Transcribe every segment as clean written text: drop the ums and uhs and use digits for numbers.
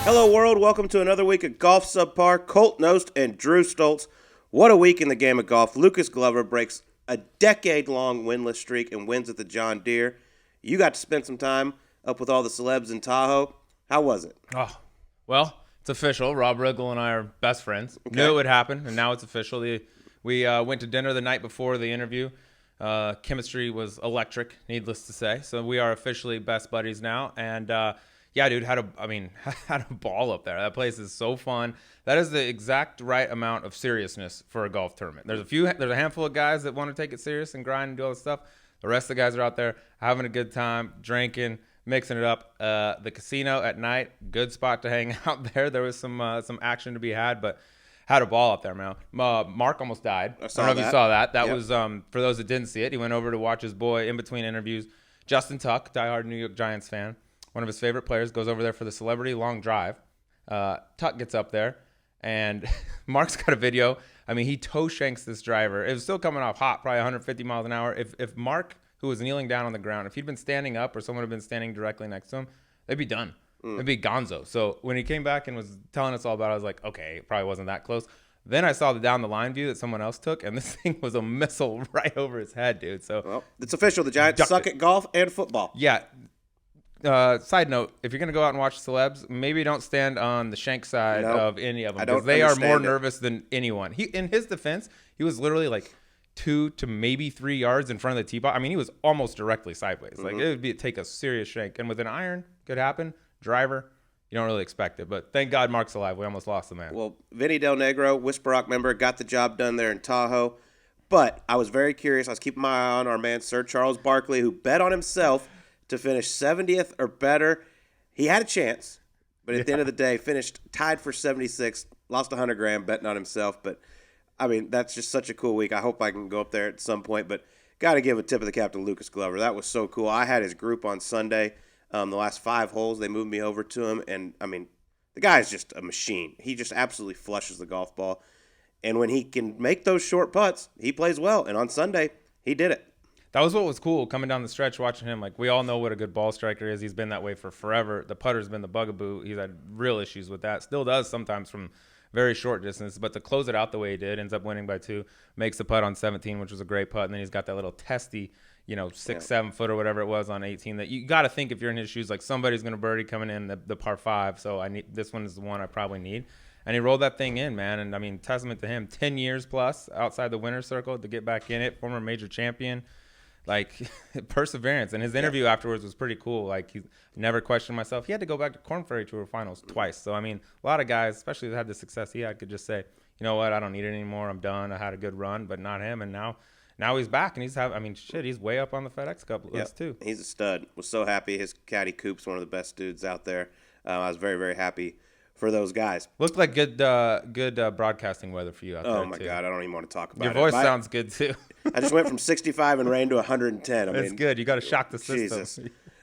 Hello, world. Welcome to another week of Golf Subpar. Colt Knost and Drew Stoltz. What a week in the game of golf. Lucas Glover breaks a decade-long winless streak and wins at the John Deere. You got to spend some time up with all the celebs in Tahoe. How was it? Oh, well, it's official. Rob Riggle and I are best friends. Okay. Knew it would happen, and now it's official. We went to dinner the night before the interview. Chemistry was electric, needless to say. So we are officially best buddies now. And yeah, dude, had a ball up there. That place is so fun. That is the exact right amount of seriousness for a golf tournament. There's a handful of guys that want to take it serious and grind and do all this stuff. The rest of the guys are out there having a good time, drinking, mixing it up. The casino at night, good spot to hang out there. There was some action to be had, but had a ball up there, man. Mark almost died. I don't know if you saw that. That was, for those that didn't see it, he went over to watch his boy in between interviews. Justin Tuck, diehard New York Giants fan, one of his favorite players, goes over there for the celebrity long drive. Tuck gets up there, and Mark's got a video. I mean, he toe shanks this driver. It was still coming off hot, probably 150 miles an hour. If Mark, who was kneeling down on the ground, if he'd been standing up or someone had been standing directly next to him, they'd be done. It'd be gonzo. So when he came back and was telling us all about it, I was like, okay, it probably wasn't that close. Then I saw the down the line view that someone else took, and this thing was a missile right over his head, dude. So well, it's official. The Giants suck at golf and football. Yeah. Side note, if you're going to go out and watch celebs, maybe don't stand on the shank side of any of them, because they are more nervous than anyone. In his defense, he was literally like 2 to maybe 3 yards in front of the tee box. I mean, he was almost directly sideways. Like, it would take a serious shank. And with an iron, could happen. Driver, you don't really expect it. But thank God Mark's alive. We almost lost the man. Well, Vinny Del Negro, Whisper Rock member, got the job done there in Tahoe. But I was very curious. I was keeping my eye on our man, Sir Charles Barkley, who bet on himself to finish 70th or better. He had a chance, but at the end of the day, finished tied for 76, lost $100,000 betting on himself. But, I mean, that's just such a cool week. I hope I can go up there at some point. But got to give a tip of the cap to Lucas Glover. That was so cool. I had his group on Sunday. The last 5 holes, they moved me over to him. And, I mean, the guy's just a machine. He just absolutely flushes the golf ball. And when he can make those short putts, he plays well. And on Sunday, he did it. That was what was cool coming down the stretch, watching him. Like, we all know what a good ball striker is. He's been that way for forever. The putter's been the bugaboo. He's had real issues with that. Still does sometimes from very short distance. But to close it out the way he did, ends up winning by 2, makes the putt on 17, which was a great putt. And then he's got that little testy, 6-7 foot or whatever it was on 18 that you got to think, if you're in his shoes, like, somebody's going to birdie coming in the par 5. So this one is the one I probably need. And he rolled that thing in, man. And, I mean, testament to him. 10 years plus outside the winner's circle to get back in it. Former major champion. Like, perseverance. And his interview afterwards was pretty cool. Like, he never questioned myself. He had to go back to Korn Ferry Tour finals twice. So, I mean, a lot of guys, especially that had the success he had, could just say, you know what, I don't need it anymore. I'm done. I had a good run, but not him. And now he's back, and he's way up on the FedEx Cup list too. He's a stud. Was so happy. His caddy Coop's one of the best dudes out there. I was very, very happy for those guys. Looked like good broadcasting weather for you out there. Oh my God, I don't even want to talk about it. Your voice sounds good too. I just went from 65 in rain to 110. That's good. You got to shock the system. Jesus.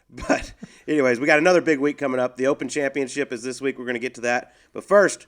But anyways, we got another big week coming up. The Open Championship is this week. We're going to get to that. But first,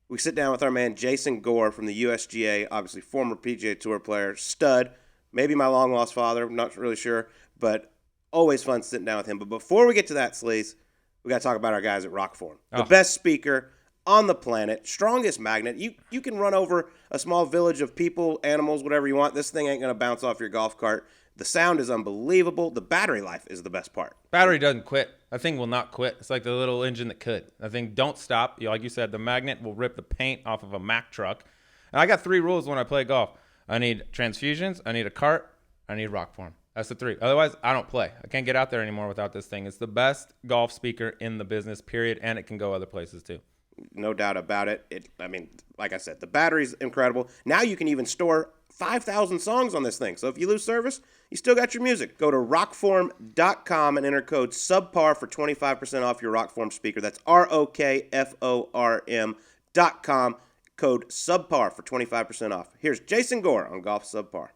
we sit down with our man Jason Gore from the USGA, obviously former PGA Tour player, stud, maybe my long-lost father, I'm not really sure, but always fun sitting down with him. But before we get to that, Sleaze, we got to talk about our guys at Rockform. The best speaker on the planet, strongest magnet. You can run over a small village of people, animals, whatever you want. This thing ain't going to bounce off your golf cart. The sound is unbelievable. The battery life is the best part. Battery doesn't quit. That thing will not quit. It's like the little engine that could. That thing don't stop. Like you said, the magnet will rip the paint off of a Mack truck. And I got 3 rules when I play golf. I need transfusions, I need a cart, I need Rockform. That's the 3. Otherwise, I don't play. I can't get out there anymore without this thing. It's the best golf speaker in the business, period, and it can go other places too. No doubt about it. Like I said, the battery's incredible. Now you can even store 5,000 songs on this thing. So if you lose service, you still got your music. Go to rockform.com and enter code SUBPAR for 25% off your Rockform speaker. That's ROKFORM.com. Code SUBPAR for 25% off. Here's Jason Gore on Golf Subpar.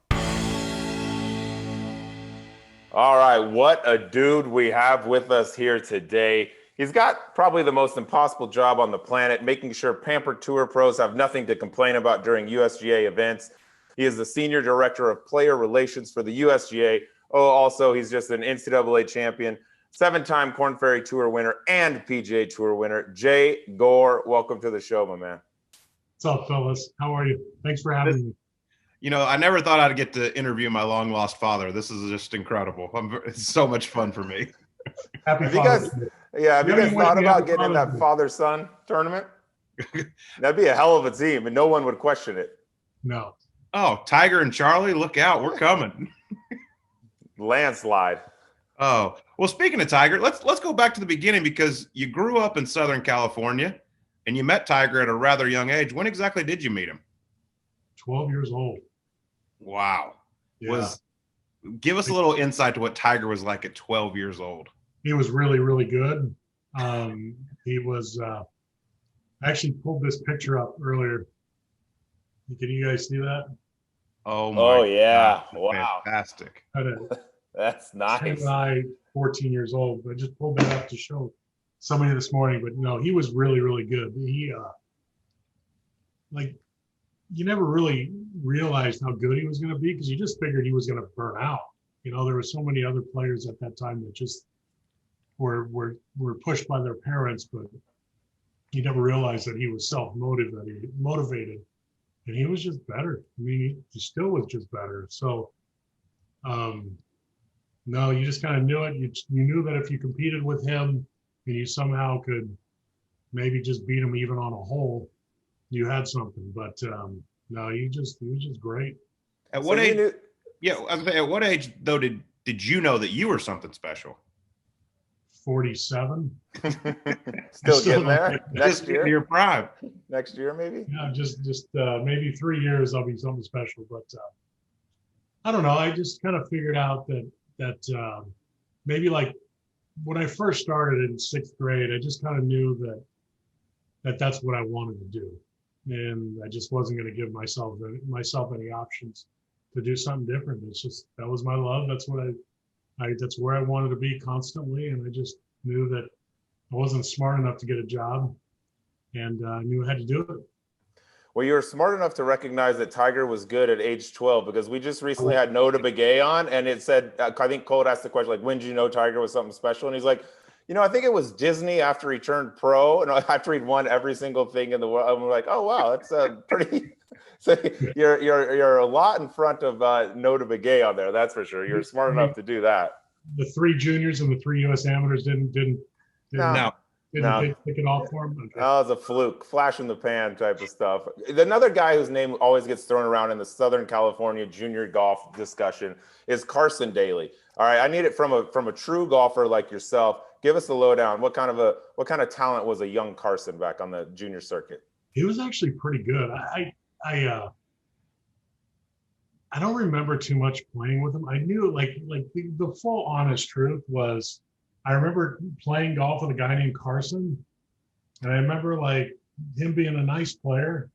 All right, what a dude we have with us here today. He's got probably the most impossible job on the planet, making sure pampered tour pros have nothing to complain about during USGA events. He is the Senior Director of Player Relations for the USGA. Oh, also, he's just an NCAA champion. 7-time Korn Ferry Tour winner and PGA Tour winner, Jay Gore. Welcome to the show, my man. What's up, fellas? How are you? Thanks for having me. You know, I never thought I'd get to interview my long lost father. This is just incredible. It's so much fun for me. Happy Have you Father's guys, Day. have you guys thought about getting in Father's that Day. father-son tournament? That'd be a hell of a team, and no one would question it. No. Oh, Tiger and Charlie, look out. We're coming. Landslide. Oh, well, speaking of Tiger, let's go back to the beginning because you grew up in Southern California and you met Tiger at a rather young age. When exactly did you meet him? 12 years old. Wow. Yeah. Give us a little insight to what Tiger was like at 12 years old. He was really, really good. He was, I actually pulled this picture up earlier. Can you guys see that? Oh, my Oh, yeah. God. Wow. Fantastic. That's nice. And I, 14 years old. I just pulled that up to show somebody this morning, but no, he was really, really good. He, like, you never really realized how good he was going to be because you just figured he was going to burn out. You know, there were so many other players at that time that just were pushed by their parents, but you never realized that he was motivated, and he was just better. I mean, he still was just better. So, no, you just kind of knew it. You knew that if you competed with him and you somehow could maybe just beat him even on a hole, you had something. But no, he was just great. At what age? Yeah, I was gonna say, at what age though did you know that you were something special? 47. Still getting there. Next year. Your prime. Next year, maybe. Yeah, just maybe 3 years I'll be something special. But I don't know. I just kind of figured out that maybe like when I first started in 6th grade, I just kind of knew that that's what I wanted to do, and I just wasn't going to give myself any options to do something different. It's just that was my love. That's what that's where I wanted to be constantly, and I just knew that I wasn't smart enough to get a job, and I knew I had to do it. Well, you were smart enough to recognize that Tiger was good at age 12 because we just recently had Nota Begay on, and it said, I think Colt asked the question, like, when did you know Tiger was something special? And he's like, you know, I think it was Disney after he turned pro, and after he'd won every single thing in the world. I'm like, oh, wow, that's pretty. So you're a lot in front of Nota Begay on there, that's for sure. You're smart enough to do that. The 3 juniors and the 3 U.S. amateurs didn't No. pick it off for him. Okay. Oh, it's a fluke, flash in the pan type of stuff. Another guy whose name always gets thrown around in the Southern California junior golf discussion is Carson Daly. All right, I need it from a true golfer like yourself. Give us the lowdown. What kind of talent was a young Carson back on the junior circuit? He was actually pretty good. I don't remember too much playing with him. I knew like the full honest truth was I remember playing golf with a guy named Carson, and I remember like him being a nice player,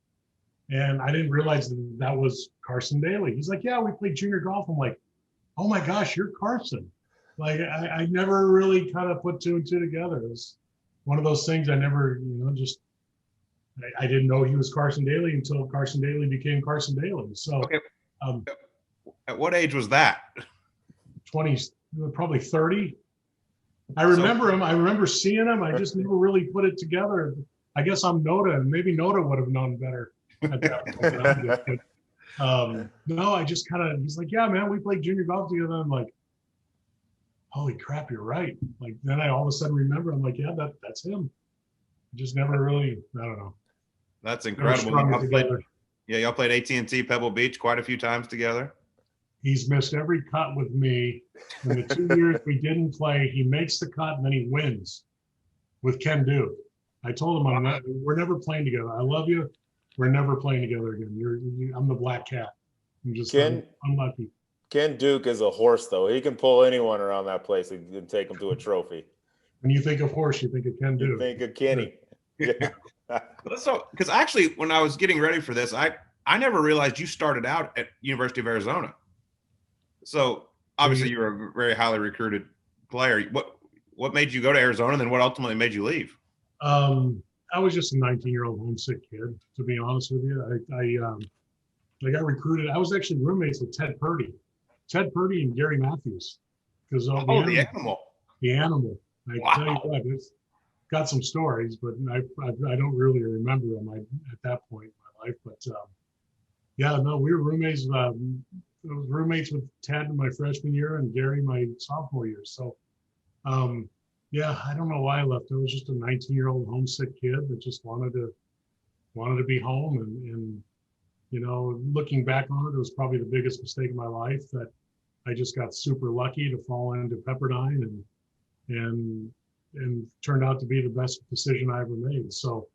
and I didn't realize that was Carson Daly. He's like, yeah, we played junior golf. I'm like, oh my gosh, you're Carson. Like I never really kind of put 2 and 2 together. It was one of those things I never, I didn't know he was Carson Daly until Carson Daly became Carson Daly. So Okay. At what age was that? 20s, probably 30. I remember him. I remember seeing him. I just never really put it together. I guess I'm Nota, and maybe Nota would have known better at that point. But, no, I just kind of, he's like, yeah, man, we played junior golf together. I'm like, holy crap, you're right. Like, then I all of a sudden remember, I'm like, yeah, that's him. Just never really, I don't know. That's incredible. Y'all played AT&T Pebble Beach quite a few times together. He's missed every cut with me. In the 2 years we didn't play, he makes the cut and then he wins with Ken Duke. I told him, we're never playing together. I love you. We're never playing together again. I'm the black cat. I'm just unlucky. Ken Duke is a horse, though. He can pull anyone around that place and take them to a trophy. When you think of horse, you think of Ken Duke. You think of Kenny. Yeah. So, because actually, when I was getting ready for this, I never realized you started out at University of Arizona. So obviously, you were a very highly recruited player. What made you go to Arizona, and then what ultimately made you leave? I was just a 19-year-old homesick kid, to be honest with you. I got recruited. I was actually roommates with Ted Purdy and Gary Matthews. Because the animal. the animal. I Wow. tell you what, it's got some stories, but I don't really remember them at that point in my life. But yeah, no, we were roommates. Roommates with Ted my freshman year and Gary my sophomore year. So yeah, I don't know why I left. I was just a 19-year-old homesick kid that just wanted to be home. And you know, looking back on it, it was probably the biggest mistake of my life that I just got super lucky to fall into Pepperdine and turned out to be the best decision I ever made. So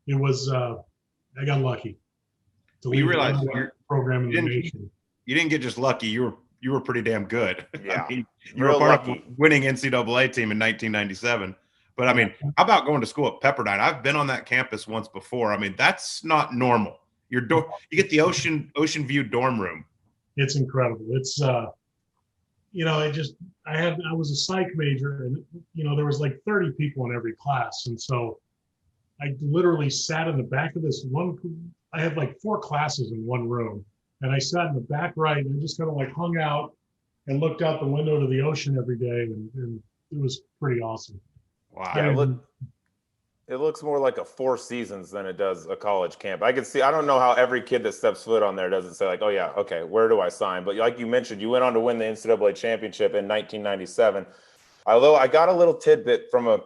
it was I got lucky to Well, you leave the realize number one program in the nation. you didn't get just lucky. You were pretty damn good. Yeah, I mean, you real were part of lucky. a winning NCAA team in 1997. But I mean, how about going to school at Pepperdine? I've been on that campus once before. I mean, that's not normal. You get the ocean view dorm room. It's incredible. It's you know, I was a psych major, and you know, there was like 30 people in every class, and so I literally sat in the back of this one. I had like 4 classes in one room, and I sat in the back right, and I just kind of like hung out and looked out the window to the ocean every day, and it was pretty awesome. Wow. Yeah, it looks more like a 4 seasons than it does a college camp. I can see. I don't know how every kid that steps foot on there doesn't say like, "Oh yeah, okay, where do I sign?" But like you mentioned, you went on to win the NCAA championship in 1997. Although I got a little tidbit from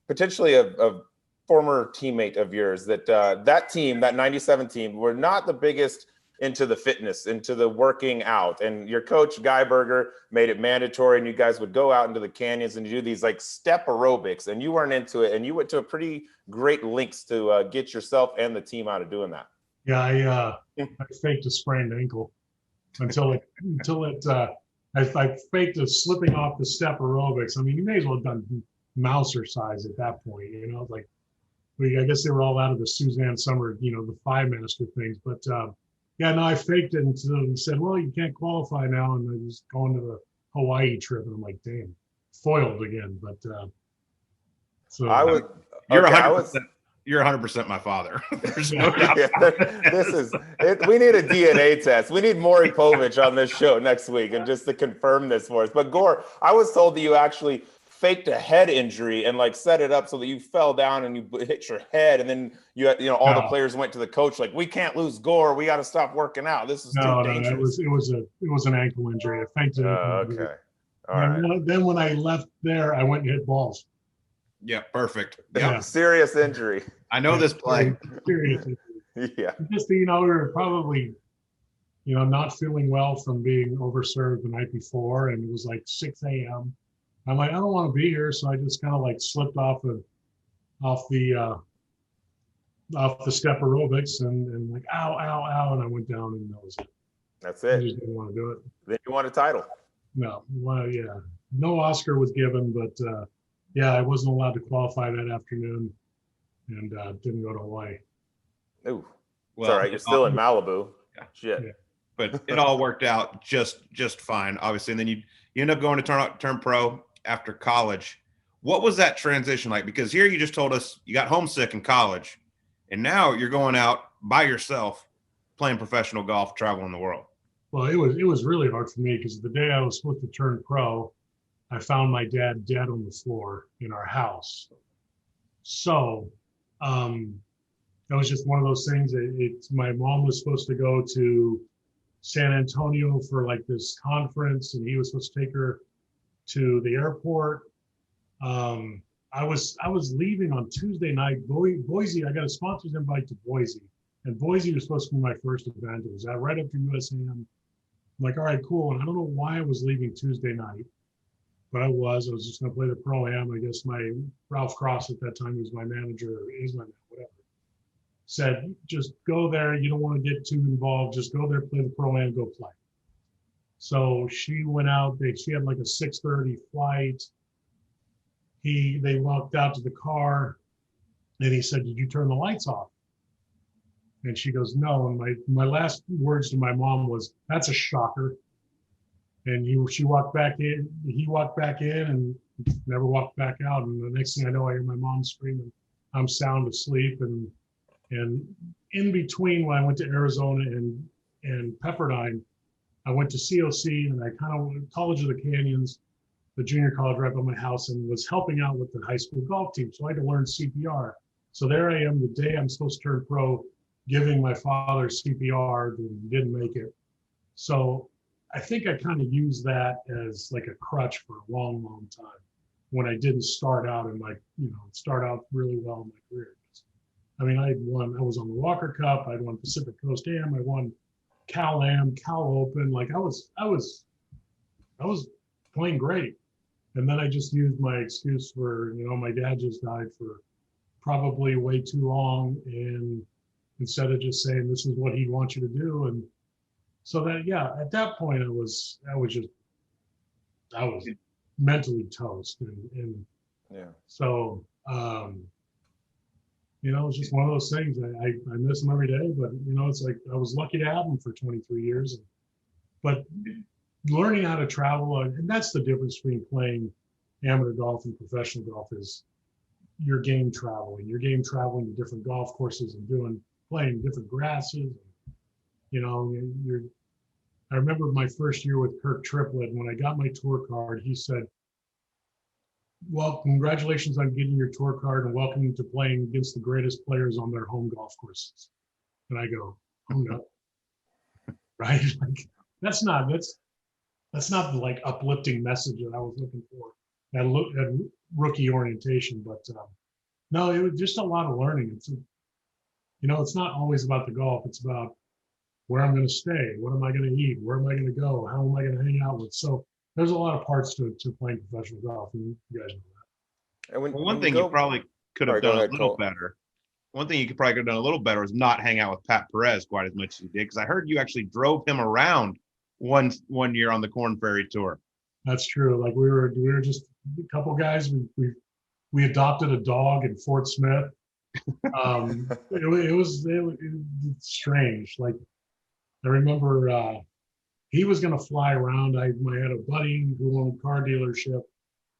potentially a former teammate of yours that that team, that 97 team, were not the biggest into the fitness, into the working out. And your coach, Guy Berger, made it mandatory, and you guys would go out into the canyons and do these like step aerobics, and you weren't into it, and you went to a pretty great lengths to get yourself and the team out of doing that. Yeah, I faked a sprained ankle until I faked a slipping off the step aerobics. I mean, you may as well have done Mouser size at that point, you know, like I guess they were all out of the Suzanne Summer, you know, the 5-master things. But yeah, no, I faked it until he said, well, you can't qualify now. And I was going to the Hawaii trip, and I'm like, damn, foiled again. But so I would. You're Okay, 100%. You're 100% my father. There's no doubt. Yeah, this is it. We need a DNA test. We need Maury Povich on this show next week, and just to confirm this for us. But Gore, I was told that you actually faked a head injury and like set it up so that you fell down and you hit your head, and then you know all the players went to the coach like, we can't lose Gore, we got to stop working out, this is too dangerous. It was an ankle injury. I faked it. Okay, all and right. then when I left there, I went and hit balls. Yeah, perfect. Yeah. Serious injury. I know this play. Serious injury. Yeah. Just, you know, we were probably, you know, not feeling well from being overserved the night before, and it was like 6 a.m. I'm like, I don't want to be here, so I just kind of like slipped off the step aerobics and like ow, and I went down, and that was it. That's it. I just didn't want to do it. Then you won a title. No, well, yeah, no Oscar was given, but yeah, I wasn't allowed to qualify that afternoon, and didn't go to Hawaii. Ooh, well, it's all right. You're still in Malibu. Yeah. Shit. Yeah. But it all worked out just fine, obviously. And then you end up going to turn pro after college. What was that transition like? Because here you just told us you got homesick in college, and now you're going out by yourself, playing professional golf, traveling the world. Well, it was really hard for me because the day I was supposed to turn pro, I found my dad dead on the floor in our house. So that was just one of those things. My mom was supposed to go to San Antonio for like this conference, and he was supposed to take her to the airport. I was leaving on Tuesday night. Boise, I got a sponsor's invite to Boise, and Boise was supposed to be my first event. It was right after USAM. I'm like, all right, cool. And I don't know why I was leaving Tuesday night, but I was just going to play the Pro-Am. I guess my Ralph Cross at that time, was my manager, or is my manager, whatever, said, just go there. You don't want to get too involved. Just go there, play the Pro-Am, go play. So she went out. She had like a 6:30 flight. They walked out to the car, and he said, did you turn the lights off? And she goes, no. And my last words to my mom was, that's a shocker. And she walked back in. He walked back in and never walked back out. And the next thing I know, I hear my mom screaming. I'm sound asleep. And in between, when I went to Arizona and Pepperdine, I went to COC, and I kind of went College of the Canyons. the junior college right by my house and was helping out with the high school golf team. So I had to learn CPR. So there I am the day I'm supposed to turn pro, giving my father CPR, and didn't make it. So I think I kind of used that as like a crutch for a long, long time when I didn't start out in my, start out really well in my career. I mean, I was on the Walker Cup, I'd won Pacific Coast Am, I won Cal Am, Cal Open. Like I was playing great. And then I just used my excuse for, my dad just died for probably way too long. And instead of just saying, this is what he wants you to do. And so that, yeah, at that point I was mentally toast. And yeah. So, it's just one of those things. I miss him every day, but it's like I was lucky to have him for 23 years. But learning how to travel, and that's the difference between playing amateur golf and professional golf, is your game traveling. Your game traveling to different golf courses and playing different grasses. I remember my first year with Kirk Triplett. When I got my tour card, he said, well, congratulations on getting your tour card and welcome you to playing against the greatest players on their home golf courses. And I go, oh no, right? Like that's not the like uplifting message that I was looking for at rookie orientation. But no, it was just a lot of learning. It's not always about the golf. It's about where I'm going to stay, what am I going to eat, where am I going to go, how am I going to hang out with. So there's a lot of parts to playing professional golf, and you guys know that. And one thing you probably could have done a little better. One thing you could probably have done a little better is not hang out with Pat Perez quite as much as you did, because I heard you actually drove him around one year on the Corn Ferry Tour. That's true. Like we were just a couple guys. We adopted a dog in Fort Smith. It was strange. Like I remember he was going to fly around. I had a buddy who owned a car dealership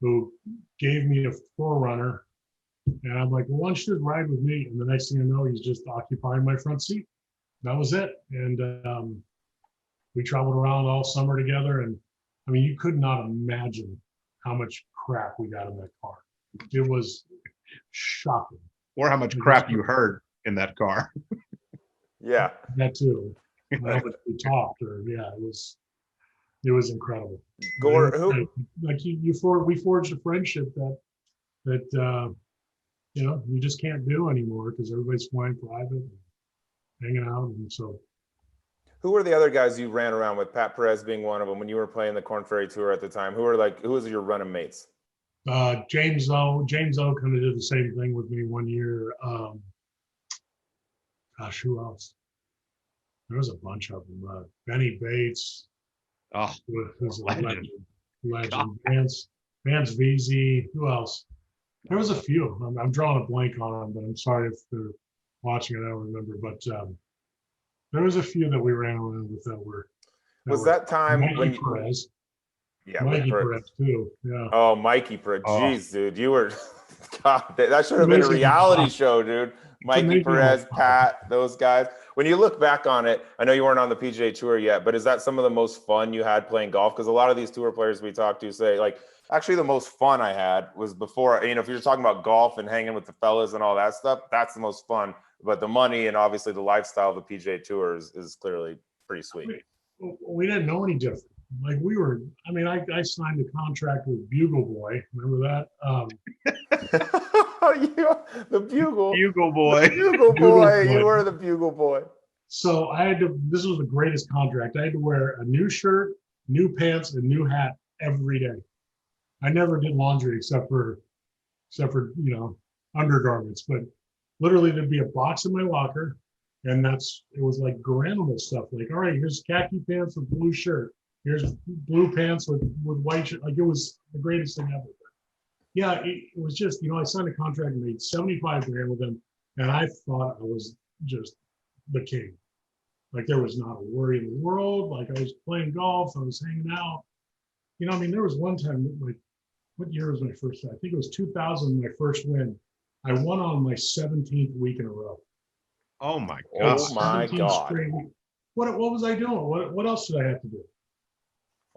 who gave me a 4Runner. And I'm like, well, why don't you just ride with me? And the next thing I know, he's just occupying my front seat. That was it. And we traveled around all summer together. And I mean, you could not imagine how much crap we got in that car. It was shocking. Or how much crap you heard in that car. Yeah. That too. How much we talked, it was incredible. Gore, we forged a friendship that you just can't do anymore because everybody's flying private and hanging out. And so, who were the other guys you ran around with? Pat Perez being one of them when you were playing the Corn Ferry Tour at the time. Who was your running mates? James O kind of did the same thing with me one year. Who else? There was a bunch of them. Benny Bates. Oh, who's a legend. Vance VZ. Who else? There was a few. I'm drawing a blank on them, but I'm sorry if they're watching. I don't remember. But there was a few that we ran around with that were. That time Mikey Perez? Yeah, Mikey Perez too. Yeah. Oh, Mikey Perez. Jeez, dude, you were. God, that should have been a reality show, dude. Mikey Perez, Pat, those guys. When you look back on it, I know you weren't on the PGA Tour yet, but is that some of the most fun you had playing golf? Because a lot of these tour players we talk to say, like, actually the most fun I had was before, if you're talking about golf and hanging with the fellas and all that stuff, that's the most fun. But the money and obviously the lifestyle of the PGA Tour is clearly pretty sweet. We didn't know any different. Like I signed a contract with Bugle Boy. Remember that? The Bugle. Bugle Boy. Bugle Boy. You were the Bugle Boy. So this was the greatest contract. I had to wear a new shirt, new pants, and new hat every day. I never did laundry except for undergarments. But literally there'd be a box in my locker, and it was like Garanimals stuff. Like, all right, here's khaki pants with blue shirt. Here's blue pants with white shirt. Like, it was the greatest thing ever. Yeah, it was just, I signed a contract and made $75,000 with them, and I thought I was just the king. Like, there was not a worry in the world. Like, I was playing golf, I was hanging out. There was one time, like, what year was my first? I think it was 2000, my first win. I won on my 17th week in a row. Oh my God! Oh my God! What was I doing? What else did I have to do?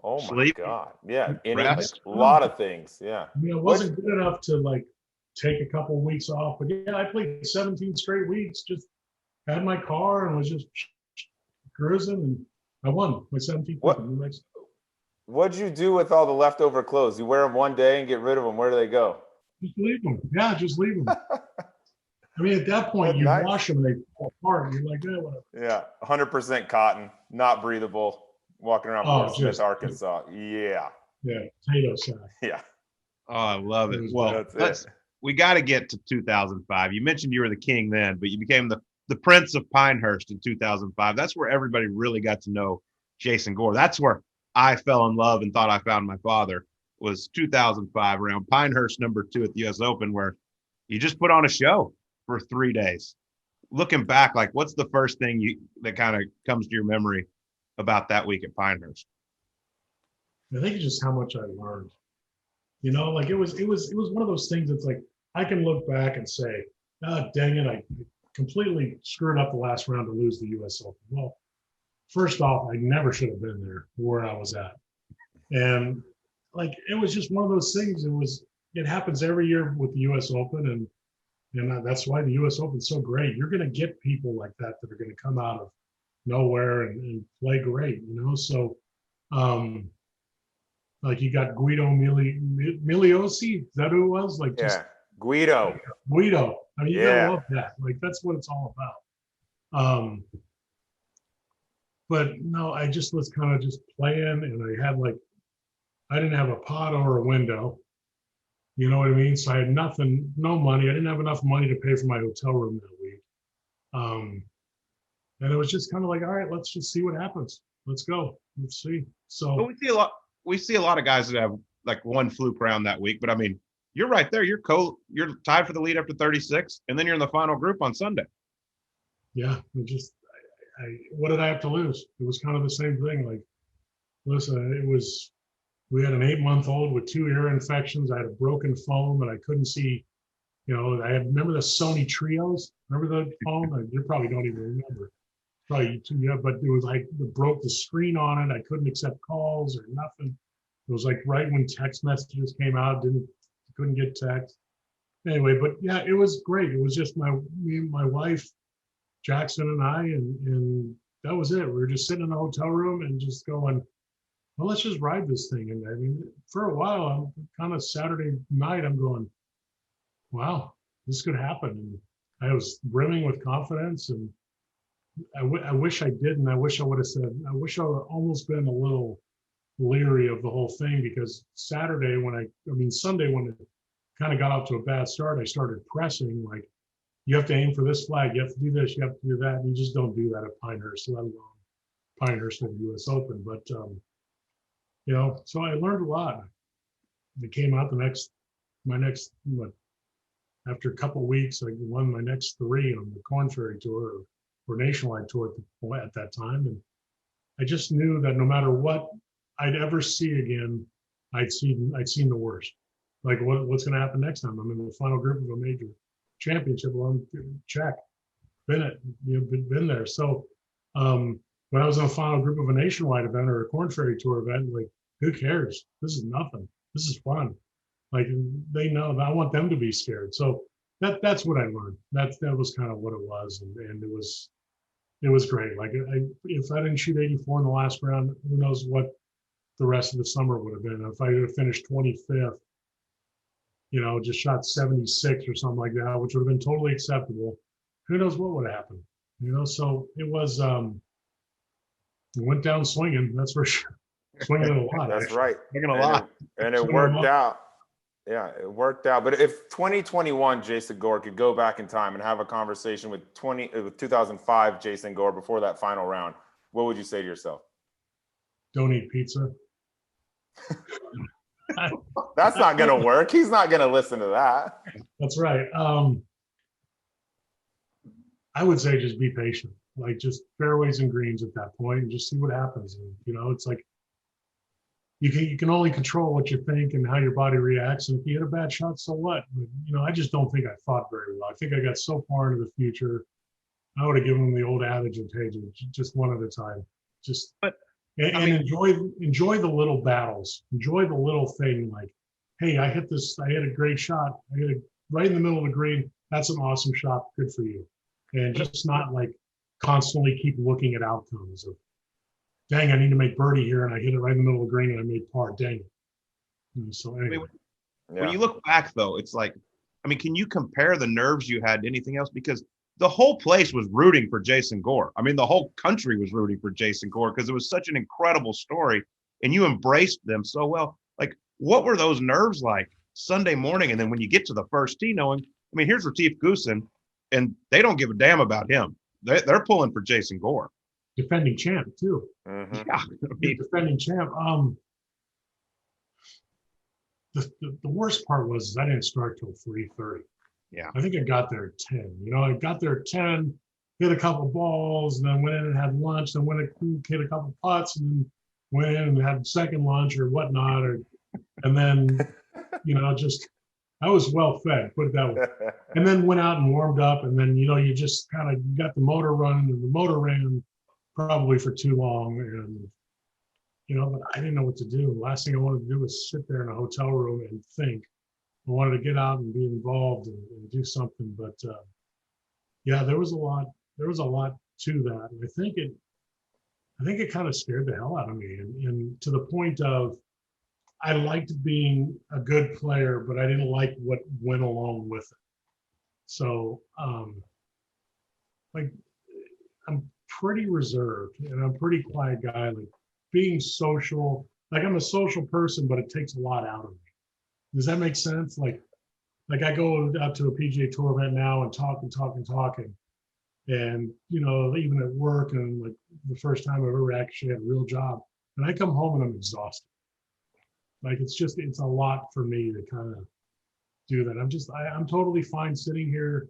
Oh my Sleep, God. Yeah. rest. A lot of things. Yeah. I mean, it wasn't good enough to like take a couple weeks off, but yeah, I played 17 straight weeks. Just had my car and was just cruising, and I won my 17th. What'd you do with all the leftover clothes? You wear them one day and get rid of them. Where do they go? Just leave them. Yeah, just leave them. I mean, at that point, That's you nice. wash them and they fall apart. You're like, yeah, whatever. Yeah. 100% cotton, not breathable. Walking around Fort Smith, Arkansas. Yeah. Yeah, potato sack. Yeah. Oh, I love it. Well, That's we got to get to 2005. You mentioned you were the king then, but you became the Prince of Pinehurst in 2005. That's where everybody really got to know Jason Gore. That's where I fell in love and thought I found my father, was 2005 around Pinehurst #2 at the U.S. Open, where you just put on a show for 3 days. Looking back, like, what's the first thing that kind of comes to your memory about that week at Pinehurst? I think it's just how much I learned. You know, like it was one of those things that's like I can look back and say, "Ah, dang it, I completely screwed up the last round to lose the U.S. Open." Well, first off, I never should have been there where I was at, and like it was just one of those things. It happens every year with the U.S. Open, and that's why the U.S. Open's so great. You're going to get people like that are going to come out of nowhere and play great, you know. So, like you got Guido Migliosi, is that who it was? Like, just Guido. I mean, you gotta love that. Like, that's what it's all about. But no, I just was kind of just playing, and I didn't have a pot or a window. You know what I mean? So I had nothing, no money. I didn't have enough money to pay for my hotel room that week. And it was just kind of like, all right, let's just see what happens. Let's go. Let's see. So But we see a lot of guys that have like one fluke round that week. But I mean, you're right there. You're tied for the lead after 36, and then you're in the final group on Sunday. yeah, what did I have to lose? It was kind of the same thing. Like, listen, we had an 8-month-old with 2 ear infections. I had a broken phone that I couldn't see. You know, remember the Sony Trios? Remember the phone? You probably don't even remember. Probably, yeah, but it was like it broke the screen on it. I couldn't accept calls or nothing. It was like right when text messages came out, couldn't get text. Anyway, but yeah, it was great. It was just me and my wife, Jackson and I, and that was it. We were just sitting in the hotel room and just going, well, let's just ride this thing. And I mean, for a while, I'm kind of Saturday night, I'm going, wow, this could happen. And I was brimming with confidence, and I wish I didn't. I wish I would have said, I wish I would have almost been a little leery of the whole thing, because Sunday, when it kind of got off to a bad start, I started pressing, like, you have to aim for this flag, you have to do this, you have to do that. And you just don't do that at Pinehurst, let alone Pinehurst at the U.S. Open. But, you know, so I learned a lot. It came out after a couple of weeks, I won my next 3 on the Corn Ferry Tour or Nationwide Tour at that time. And I just knew that no matter what I'd ever see again, I'd seen the worst. Like, what's going to happen next time? I'm in the final group of a major championship. Well, check. Been there. So when I was in the final group of a Nationwide event or a Corn Ferry Tour event, like, who cares? This is nothing. This is fun. Like, they know that I want them to be scared. So that's what I learned. That was kind of what it was, and it was great. Like, if I didn't shoot 84 in the last round, who knows what the rest of the summer would have been. If I had finished 25th, you know, just shot 76 or something like that, which would have been totally acceptable. Who knows what would have happened? You know, so it was. It went down swinging. That's for sure. Swinging a lot. That's actually. right. Swinging a lot. And it worked out. Yeah, it worked out. But if 2021 Jason Gore could go back in time and have a conversation with 2005 Jason Gore before that final round, what would you say to yourself? Don't eat pizza. That's not going to work. He's not going to listen to that. That's right. I would say just be patient. Like, just fairways and greens at that point, and just see what happens. And, you know, it's like you can only control what you think and how your body reacts. And if you hit a bad shot, so what? But, you know, I just don't think I thought very well. I think I got so far into the future. I would have given them the old adage of, hey, just one at a time. And enjoy the little battles. Enjoy the little thing like, hey, I hit a great shot. I hit it right in the middle of the green. That's an awesome shot. Good for you. And just not like constantly keep looking at outcomes of, dang, I need to make birdie here, and I hit it right in the middle of the green and I made par. Dang it. So anyway. When you look back, though, it's like, I mean, can you compare the nerves you had to anything else? Because the whole place was rooting for Jason Gore. I mean, the whole country was rooting for Jason Gore because it was such an incredible story, and you embraced them so well. Like, what were those nerves like Sunday morning? And then when you get to the first tee, knowing, I mean, here's Retief Goosen, and they don't give a damn about him. They're pulling for Jason Gore. Defending champ, too. Mm-hmm. Yeah. I mean, defending champ. The worst part was I didn't start till 3:30. Yeah. I think I got there at 10. I got there at 10, hit a couple balls, and then went in and had lunch, then hit a couple putts, and then went in and had second lunch or whatnot, and then, just I was well fed, put it that way. And then went out and warmed up, and then you just kind of got the motor running, and the motor ran probably for too long, and but I didn't know what to do. The last thing I wanted to do was sit there in a hotel room and think. I wanted to get out and be involved and do something, but yeah, there was a lot to that, and I think it kind of scared the hell out of me, and to the point of I liked being a good player, but I didn't like what went along with it. So, like, I'm pretty reserved and I'm a pretty quiet guy. Like, being social, like I'm a social person, but it takes a lot out of me. Does that make sense? Like I go out to a PGA Tour event now and talk, and even at work, and like the first time I've ever actually had a real job, and I come home and I'm exhausted. Like it's a lot for me to kind of do that. I'm totally fine sitting here,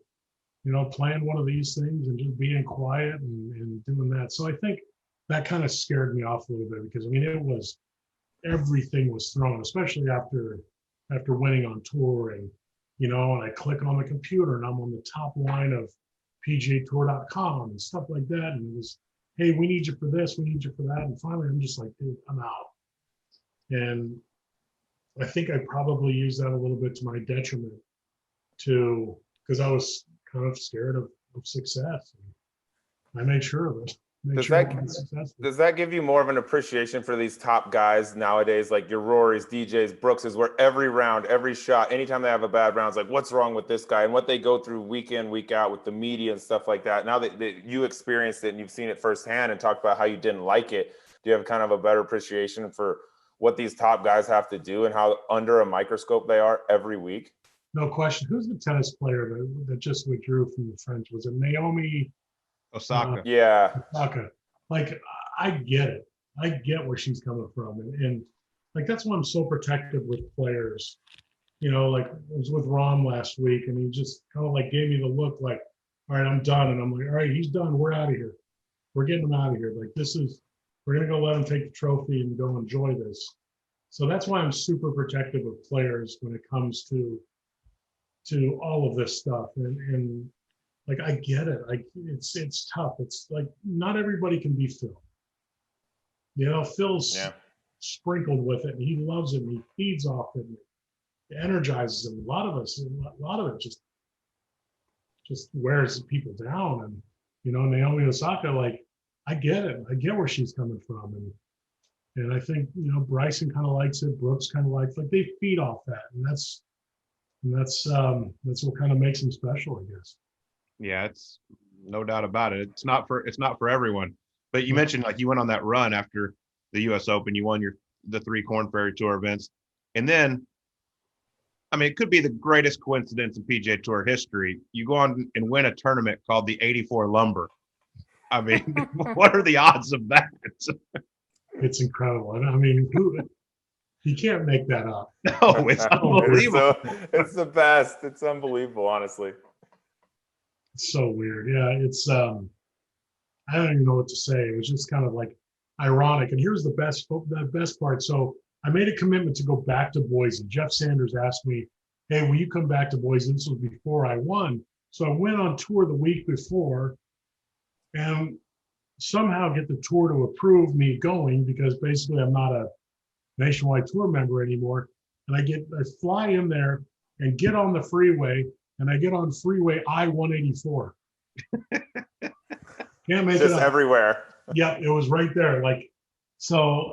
playing one of these things and just being quiet and doing that. So I think that kind of scared me off a little bit because everything was thrown, especially after winning on tour, and and I click on the computer and I'm on the top line of PGAtour.com and stuff like that, and it was, hey, we need you for this, we need you for that, and finally I'm just like, dude, I'm out. And I think I probably used that a little bit to my detriment because I was kind of scared of success. And I made sure of it. Does that give you more of an appreciation for these top guys nowadays, like your Rorys, DJs, Brookses, where every round, every shot, anytime they have a bad round, it's like, what's wrong with this guy? And what they go through week in, week out with the media and stuff like that. Now that you experienced it and you've seen it firsthand and talked about how you didn't like it, do you have kind of a better appreciation for what these top guys have to do and how under a microscope they are every week? No question. Who's the tennis player that just withdrew from the French? Was it Naomi Osaka? Yeah. Osaka. Like, I get it. I get where she's coming from. And like, that's why I'm so protective with players. Like I was with Rom last week, and he just kind of like gave me the look like, all right, I'm done. And I'm like, all right, he's done. We're out of here. We're getting him out of here. Like, we're going to go let him take the trophy and go enjoy this. So that's why I'm super protective of players when it comes to all of this stuff. And like, I get it. Like, it's tough. It's like, not everybody can be Phil. Phil's sprinkled with it, and he loves it, and he feeds off it, and it energizes him. A lot of it just wears people down. And, Naomi Osaka, like, I get it. I get where she's coming from. And I think, Bryson kind of likes it. Brooks kind of likes it. Like, they feed off that. And that's what kind of makes them special, I guess. Yeah, it's no doubt about it. It's not for everyone. But you mentioned, like, you went on that run after the U.S. Open. You won the 3 Korn Ferry Tour events. And then, I mean, it could be the greatest coincidence in PGA Tour history. You go on and win a tournament called the 84 Lumber. I mean, what are the odds of that? It's incredible. I mean, you can't make that up. No, it's unbelievable. It's the best. It's unbelievable, honestly. It's so weird. Yeah, it's I don't even know what to say. It was just kind of like ironic. And here's the best part. So I made a commitment to go back to Boise. Jeff Sanders asked me, hey, will you come back to Boise? This was before I won. So I went on tour the week before, and somehow get the tour to approve me going, because basically I'm not a Nationwide Tour member anymore. And I fly in there and get on the freeway, and I get on freeway I-184. Can't make it Just up. everywhere. Yeah, it was right there. Like, so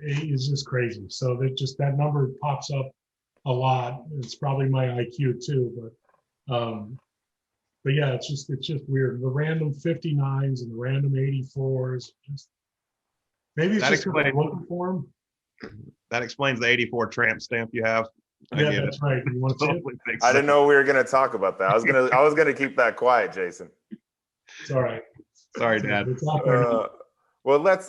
it's just crazy. So that number pops up a lot. It's probably my IQ too, but yeah, it's just weird. The random 59s and the random 84s. Just maybe it's just because I'm looking for them. That explains the 84 tramp stamp you have. Yeah, that's right. You want to see it? I didn't know we were going to talk about that. I was gonna keep that quiet, Jason. It's all right. Sorry, Dad. It's out there now. Well, let's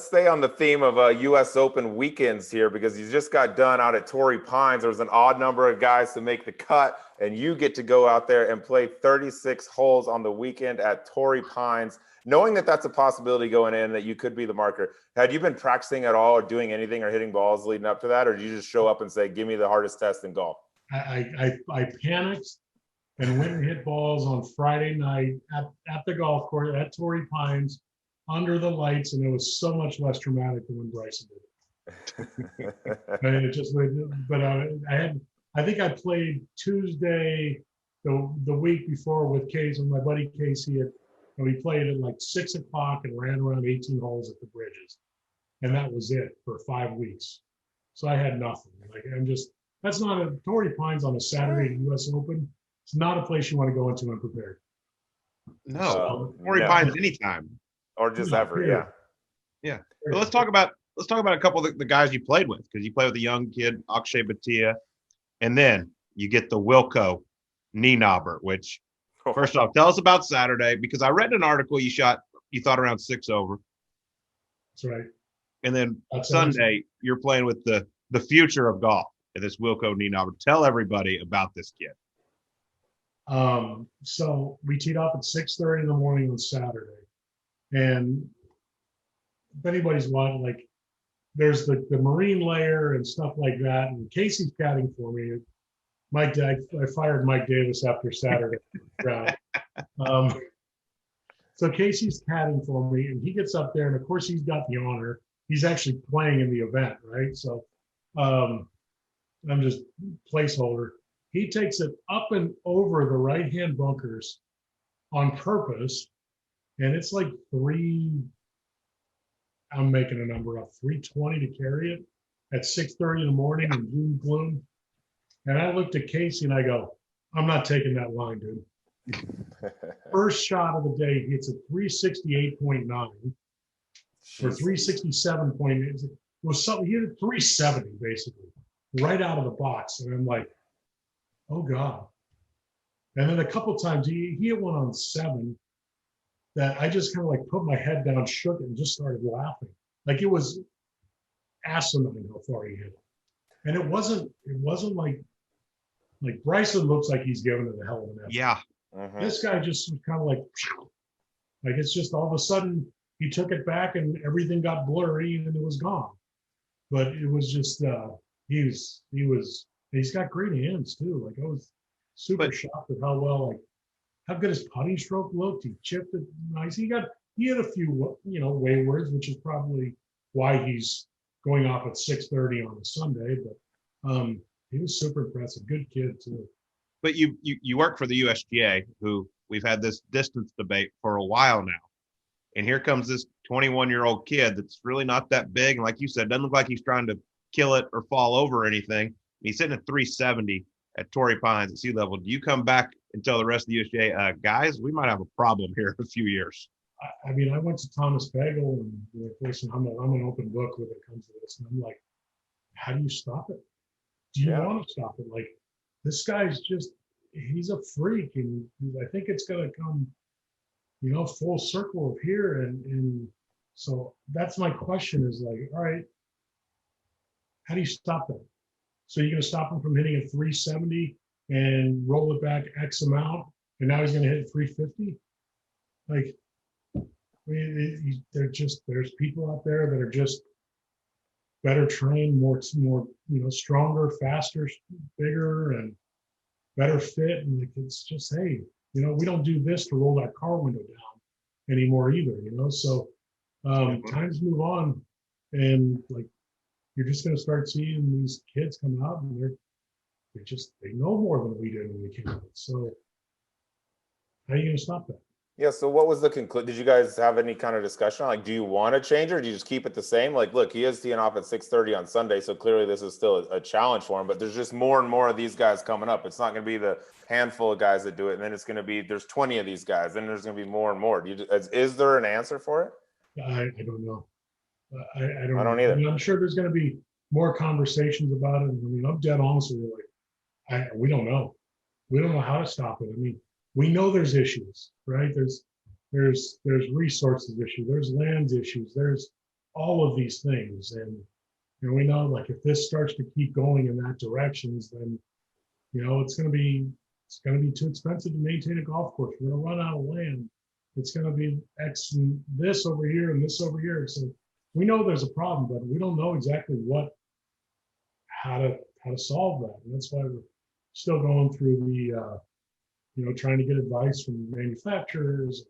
stay on the theme of U.S. Open weekends here, because you just got done out at Torrey Pines. There was an odd number of guys to make the cut, and you get to go out there and play 36 holes on the weekend at Torrey Pines, knowing that that's a possibility going in, that you could be the marker. Had you been practicing at all or doing anything or hitting balls leading up to that, or did you just show up and say, give me the hardest test in golf? I panicked and went and hit balls on Friday night at the golf course at Torrey Pines under the lights, and it was so much less dramatic than when Bryson did it. And it just, but I think I played Tuesday the week before with Casey, my buddy Casey, and we played at like 6 o'clock and ran around 18 holes at the Bridges, and that was it for 5 weeks. So I had nothing. Like, that's not a Torrey Pines on a Saturday at US Open. It's not a place you want to go into unprepared. No, Torrey Pines anytime. Or just ever, yeah. Yeah. But let's talk about a couple of the guys you played with, because you played with a young kid, Akshay Bhatia, and then you get the Wilco Nienaber, which, first off, tell us about Saturday, because I read an article you thought around 6 over. That's right. And then Sunday, you're playing with the future of golf, and this Wilco Nienaber. Tell everybody about this kid. So we teed off at 6:30 in the morning on Saturday. And if anybody's watching, like, there's the marine layer and stuff like that. And Casey's caddying for me. I fired Mike Davis after Saturday. So Casey's caddying for me, and he gets up there, and of course he's got the honor. He's actually playing in the event, right? So I'm just placeholder. He takes it up and over the right-hand bunkers on purpose. And it's like I'm making a number up, 320 to carry it at 6:30 in the morning in June gloom. And I looked at Casey and I go, I'm not taking that line, dude. First shot of the day, he hits a 368.9 or 367.8. It was something, he hit a 370 basically, right out of the box. And I'm like, oh God. And then a couple times he hit one on 7 that I just kind of like put my head down, shook it, and just started laughing. Like, it was asinine how far he hit it. And it wasn't like Bryson looks like he's giving it a hell of an effort. Yeah. This guy just was kind of like it's just all of a sudden he took it back and everything got blurry and it was gone. But it was just he's got great hands too. Like, I was super shocked at how good his putting stroke looked. He chipped it nice. He had a few, waywards, which is probably why he's going off at 6:30 on a Sunday. But he was super impressive. Good kid too. But you work for the USGA, who we've had this distance debate for a while now. And here comes this 21-year-old kid that's really not that big. And like you said, doesn't look like he's trying to kill it or fall over or anything. And he's sitting at 370 at Torrey Pines at sea level. Do you come back and tell the rest of the USGA, guys, we might have a problem here in a few years? I mean, I went to Thomas Bagel, and listen, I'm an open book when it comes to this. And I'm like, how do you stop it? Do you want to stop it? Like, this guy's he's a freak. And I think it's going to come, full circle of here. And so that's my question is like, all right, how do you stop that? So you're going to stop him from hitting a 370 and roll it back X amount, and now he's going to hit 350? Like, I mean, there's people out there that are just better trained, more stronger, faster, bigger, and better fit. And it's just, hey, we don't do this to roll that car window down anymore either, you know. So times move on, and like you're just going to start seeing these kids come out, and they know more than we did when we came out. So how are you going to stop that? Yeah, so what was the conclusion? Did you guys have any kind of discussion? Like, do you want to change, or do you just keep it the same? Like, look, he is teeing off at 6:30 on Sunday, so clearly this is still a challenge for him, but there's just more and more of these guys coming up. It's not going to be the handful of guys that do it, and then it's going to be, there's 20 of these guys, then there's going to be more and more. Is there an answer for it? I don't know. I I don't either. I mean, I'm sure there's going to be more conversations about it. I mean, I'm dead honest with you. Like, we don't know. We don't know how to stop it. I mean, we know there's issues, right? There's resources issues. There's lands issues. There's all of these things, and we know, like, if this starts to keep going in that directions, then it's going to be too expensive to maintain a golf course. We're going to run out of land. It's going to be X and this over here and this over here. So we know there's a problem, but we don't know exactly how to solve that. And that's why we're still going through the, trying to get advice from manufacturers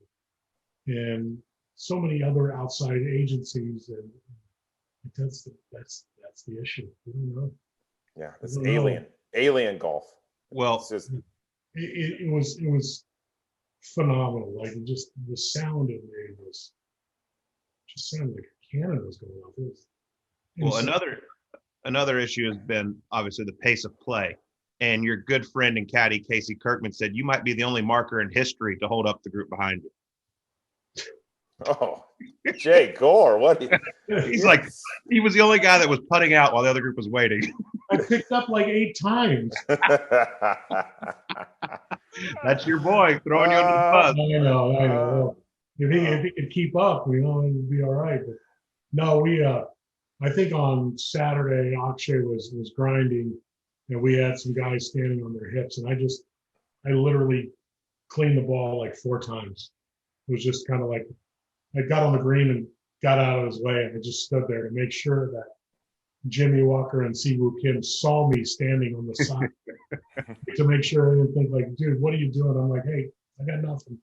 and so many other outside agencies. And that's the issue. We don't know. Yeah, it's alien golf. Well, it's just, it was phenomenal. Like, just the sound it made just sounded like a cannon was going off. Well, another issue has been obviously the pace of play. And your good friend and caddy, Casey Kirkman, said you might be the only marker in history to hold up the group behind you. oh, Jay Gore, what? He's like, he was the only guy that was putting out while the other group was waiting. I picked up like 8 times. That's your boy throwing you under the bus. I know. If he could keep up, it would be all right. But no, I think on Saturday, Akshay was grinding, and we had some guys standing on their hips, and I literally cleaned the ball like 4 times. It was just kind of like, I got on the green and got out of his way, and I just stood there to make sure that Jimmy Walker and Siwoo Kim saw me standing on the side to make sure I didn't think like, dude, what are you doing? I'm like, hey, I got nothing.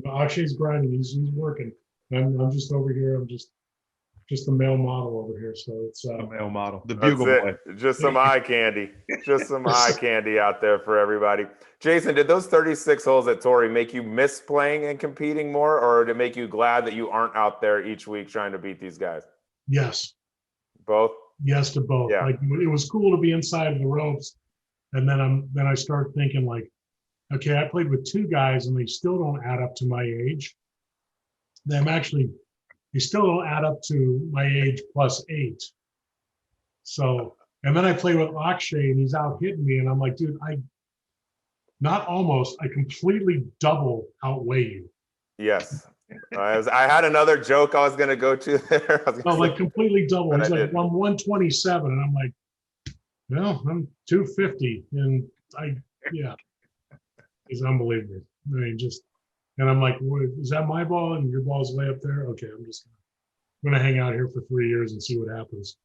Akshay's grinding, he's working. I'm just over here. I'm just the male model over here. So it's the male model, the That's Bugle Boy. Just some eye candy. Just some eye candy out there for everybody. Jason, did those 36 holes at Torrey make you miss playing and competing more, or did it make you glad that you aren't out there each week trying to beat these guys? Yes. Both? Yes to both. Yeah. Like, it was cool to be inside of the ropes. And then I start thinking like, okay, I played with 2 guys and they still don't add up to my age. They still don't add up to my age plus 8. So, and then I play with Akshay and he's out hitting me, and I'm like, dude, I completely double outweigh you. Yes. I had another joke I was going to go to there. Completely double. He's like, I'm 127, and I'm like, no, I'm 250, and it's unbelievable. I mean, and I'm like, is that my ball and your ball's way up there? Okay, I'm going to hang out here for 3 years and see what happens.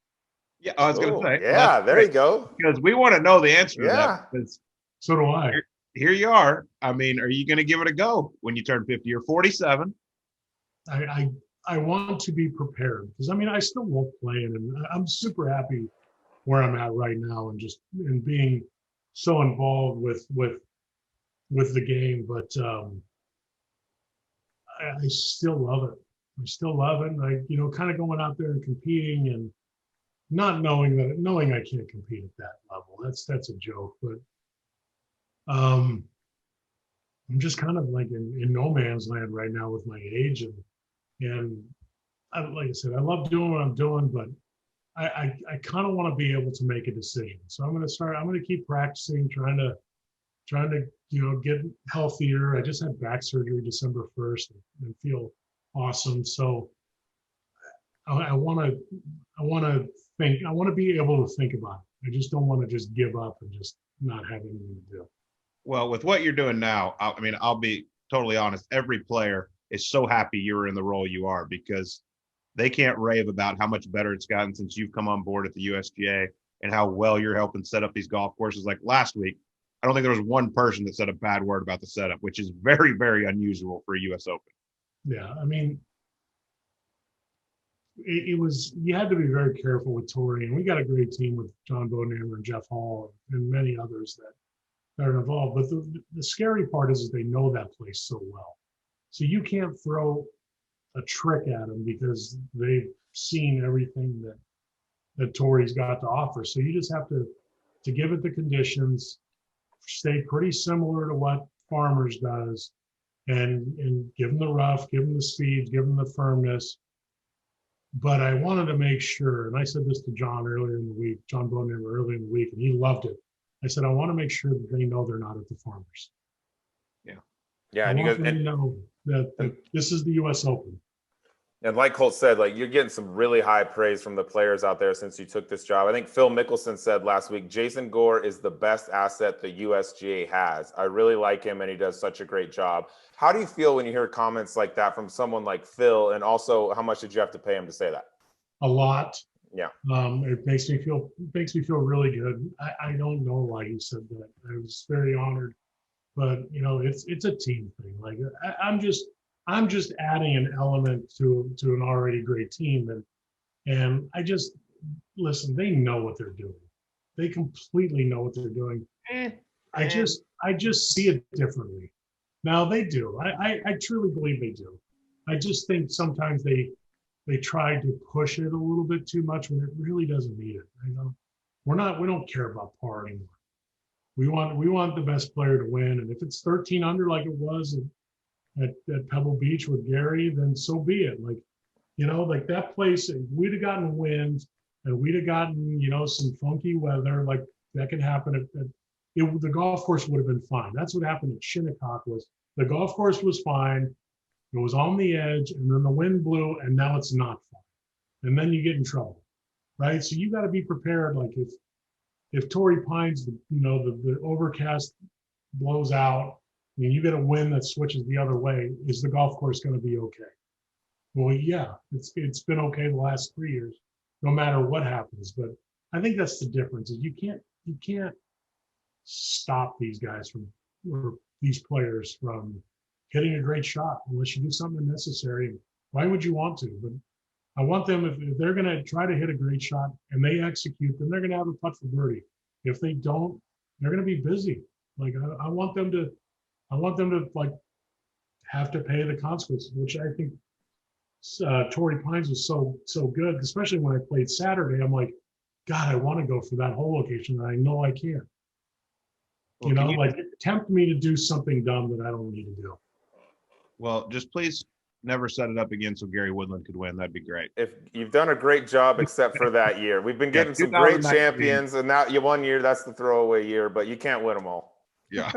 Yeah, I was going to say. Yeah, there you go. Because we want to know the answer to that. Because so do I. Here you are. I mean, are you going to give it a go when you turn 50? You're 47. I want to be prepared, because I mean, I still love playing, and I'm super happy where I'm at right now, and being so involved with the game. But I still love it. I still love it. And kind of going out there and competing, and not knowing I can't compete at that level. That's a joke. But I'm just kind of like in no man's land right now with my age, and like I said, I love doing what I'm doing, but I kind of want to be able to make a decision. So I'm going to keep practicing, trying to get healthier. I just had back surgery December 1st and feel awesome. So I want to be able to think about it. I just don't want to just give up and just not have anything to do. Well, with what you're doing now, I mean, I'll be totally honest. Every player is so happy you're in the role you are, because they can't rave about how much better it's gotten since you've come on board at the USGA and how well you're helping set up these golf courses. Like last week, I don't think there was one person that said a bad word about the setup, which is very, very unusual for a US Open. Yeah, I mean, it was, you had to be very careful with Torrey, and we got a great team with John Bodenhammer and Jeff Hall and many others that are involved. But the scary part is they know that place so well. So you can't throw a trick at them because they've seen everything that Torrey's got to offer. So you just have to give it the conditions, stay pretty similar to what Farmers does, and give them the rough, give them the speed, give them the firmness. But I wanted to make sure, and I said this to John earlier in the week, John Bodenhammer earlier in the week, and he loved it. I said, I want to make sure that they know they're not at the Farmers. Yeah, I and you want guys, them to know that this is the U.S. Open. and like Colt said, like you're getting some really high praise from the players out there since you took this job. I think Phil Mickelson said last week, Jason Gore is the best asset the USGA has. I really like him, and he does such a great job. How do you feel when you hear comments like that from someone like Phil? And also, how much did you have to pay him to say that? A lot. Yeah. It makes me feel really good. I don't know why he said that. I was very honored, but you know, it's a team thing. Like I'm just adding an element to an already great team, and I just listen. They know what they're doing. They completely know what they're doing. I just see it differently. Now they do. I truly believe they do. I just think sometimes they try to push it a little bit too much when it really doesn't need it. You know, we don't care about par anymore. We want the best player to win, and if it's 13 under like it was at Pebble Beach with Gary, then so be it. Like, you know, like that place, if we'd have gotten wind and we'd have gotten, you know, some funky weather, like that could happen the golf course would have been fine. That's what happened at Shinnecock. Was the golf course was fine. It was on the edge, and then the wind blew, and now it's not fine. And then you get in trouble, right? So you got to be prepared. Like if Torrey Pines, you know, the overcast blows out, I mean, you get a wind that switches the other way. Is the golf course going to be okay? Well, yeah, it's been okay the last 3 years, no matter what happens. But I think that's the difference. Is you can't stop these guys or these players from hitting a great shot unless you do something necessary. Why would you want to? But I want them, if they're going to try to hit a great shot and they execute, then they're going to have a putt for birdie. If they don't, they're going to be busy. Like I want them to like have to pay the consequences, which I think Torrey Pines was so good, especially when I played Saturday. I'm like, God, I want to go for that whole location, and I know I can't. Well, you know, like tempt me to do something dumb that I don't need to do. Well, just please never set it up again so Gary Woodland could win. That'd be great. If you've done a great job, except for that year, we've been getting some great champions, and now you 1 year, that's the throwaway year, but you can't win them all. Yeah,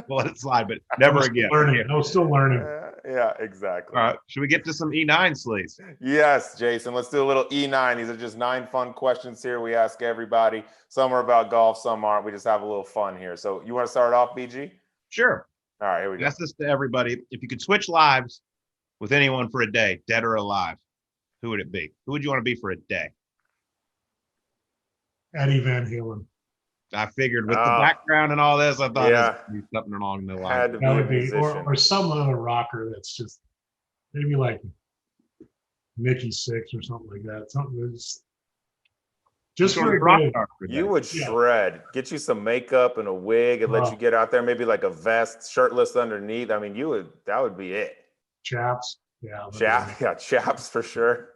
we'll let it slide, but never again. I was still learning. Yeah, exactly. All right, should we get to some E9 sleeves? Yes, Jason. Let's do a little E9. These are just 9 fun questions here. We ask everybody. Some are about golf, some aren't. We just have a little fun here. So you want to start off, BG? Sure. All right, here we go. Ask this to everybody. If you could switch lives with anyone for a day, dead or alive, who would it be? Who would you want to be for a day? Eddie Van Halen. I figured with the background and all this, I thought Yeah. it would be something along the line. Had to be That a would be, musician. or some other rocker that's just maybe like Mickey Six or something like that. Something that's just Sort of for a rock good. star for a day. You would Yeah. shred, get you some makeup and a wig, and let Oh. you get out there, maybe like a vest, shirtless underneath. I mean, that would be it. Chaps. Yeah. Chaps for sure.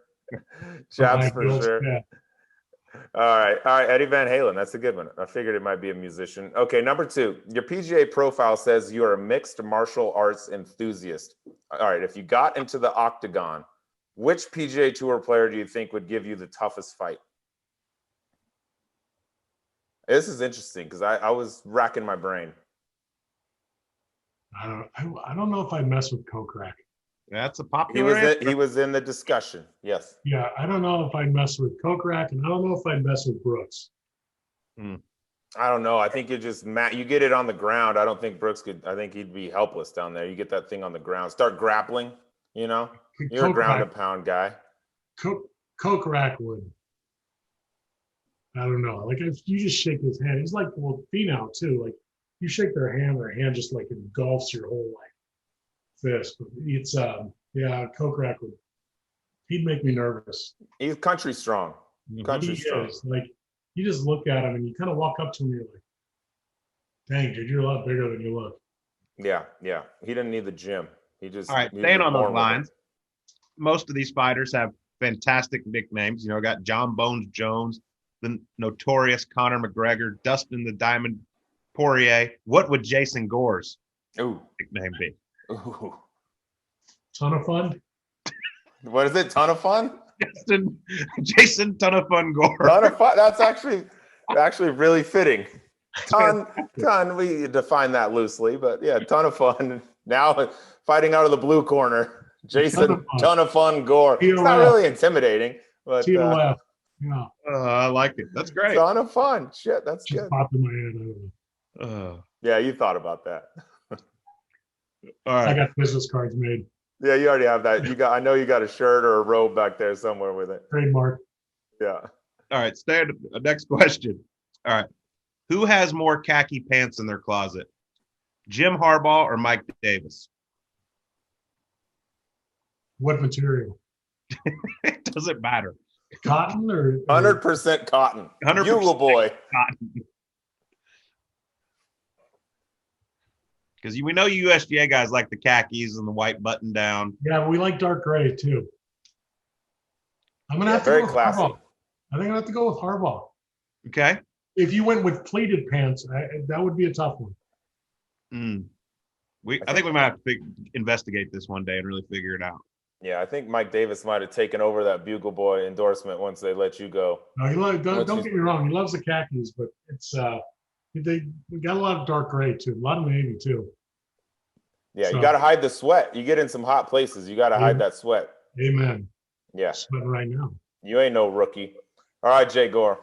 Chaps for sure. Yeah. All right, Eddie Van Halen. That's a good one. I figured it might be a musician. Okay, number 2. Your PGA profile says you are a mixed martial arts enthusiast. All right, if you got into the octagon, which PGA Tour player do you think would give you the toughest fight? This is interesting because I was racking my brain. I don't know if I'd mess with Kokrak. That's a popular answer. He was in the discussion. Yes. Yeah, I don't know if I'd mess with Kokrak, and I don't know if I'd mess with Brooks. I don't know. I think you get it on the ground. I don't think Brooks could. I think he'd be helpless down there. You get that thing on the ground. Start grappling, you know? You're a ground and pound guy. Kokrak would. I don't know. Like if you just shake his hand, he's like Finau too. Like you shake their hand just like engulfs your whole like fist. But Yeah, Kokrak he'd make me nervous. He's country strong. Country He strong. is. Like, you just look at him and you kind of walk up to him and you're like, dang, dude, you're a lot bigger than you look. Yeah. He didn't need the gym. He just All right, he staying was on those born with it. lines, most of these fighters have fantastic nicknames. You know, got John Bones Jones, the notorious Conor McGregor, Dustin the Diamond Poirier. What would Jason Gore's Ooh. nickname be? Ooh. Ton of fun. What is it? Ton of fun? Jason Ton of Fun Gore. Ton of fun. That's actually really fitting. Ton. We define that loosely, but yeah, ton of fun. Now fighting out of the blue corner, Jason Ton of Fun Gore. It's not really intimidating, but TOF. Yeah. I like it. That's great. Ton of fun. Shit, that's Just good. popped in my head. I don't know. Yeah, you thought about that. All I right. got business cards made. Yeah, you already have that. I know you got a shirt or a robe back there somewhere with it. Trademark. Yeah. All right. Next question. All right. Who has more khaki pants in their closet? Jim Harbaugh or Mike Davis? What material? It doesn't matter. Cotton or 100% cotton. 100% Bugle Boy. cotton. Because we know you USGA guys like the khakis and the white button down. Yeah, but we like dark gray too. I'm gonna Yeah, have to very go with classy. Harbaugh. I think I have to go with Harbaugh. Okay. If you went with pleated pants, that would be a tough one. I think we might have to investigate this one day and really figure it out. Yeah, I think Mike Davis might have taken over that Bugle Boy endorsement once they let you go. No, don't get me wrong. He loves the khakis, but it's we got a lot of dark gray too, a lot of navy too. Yeah, So- you got to hide the sweat. You get in some hot places, you got to hide that sweat. Amen. Yeah, Sweating right now. you ain't no rookie. All right, Jay Gore.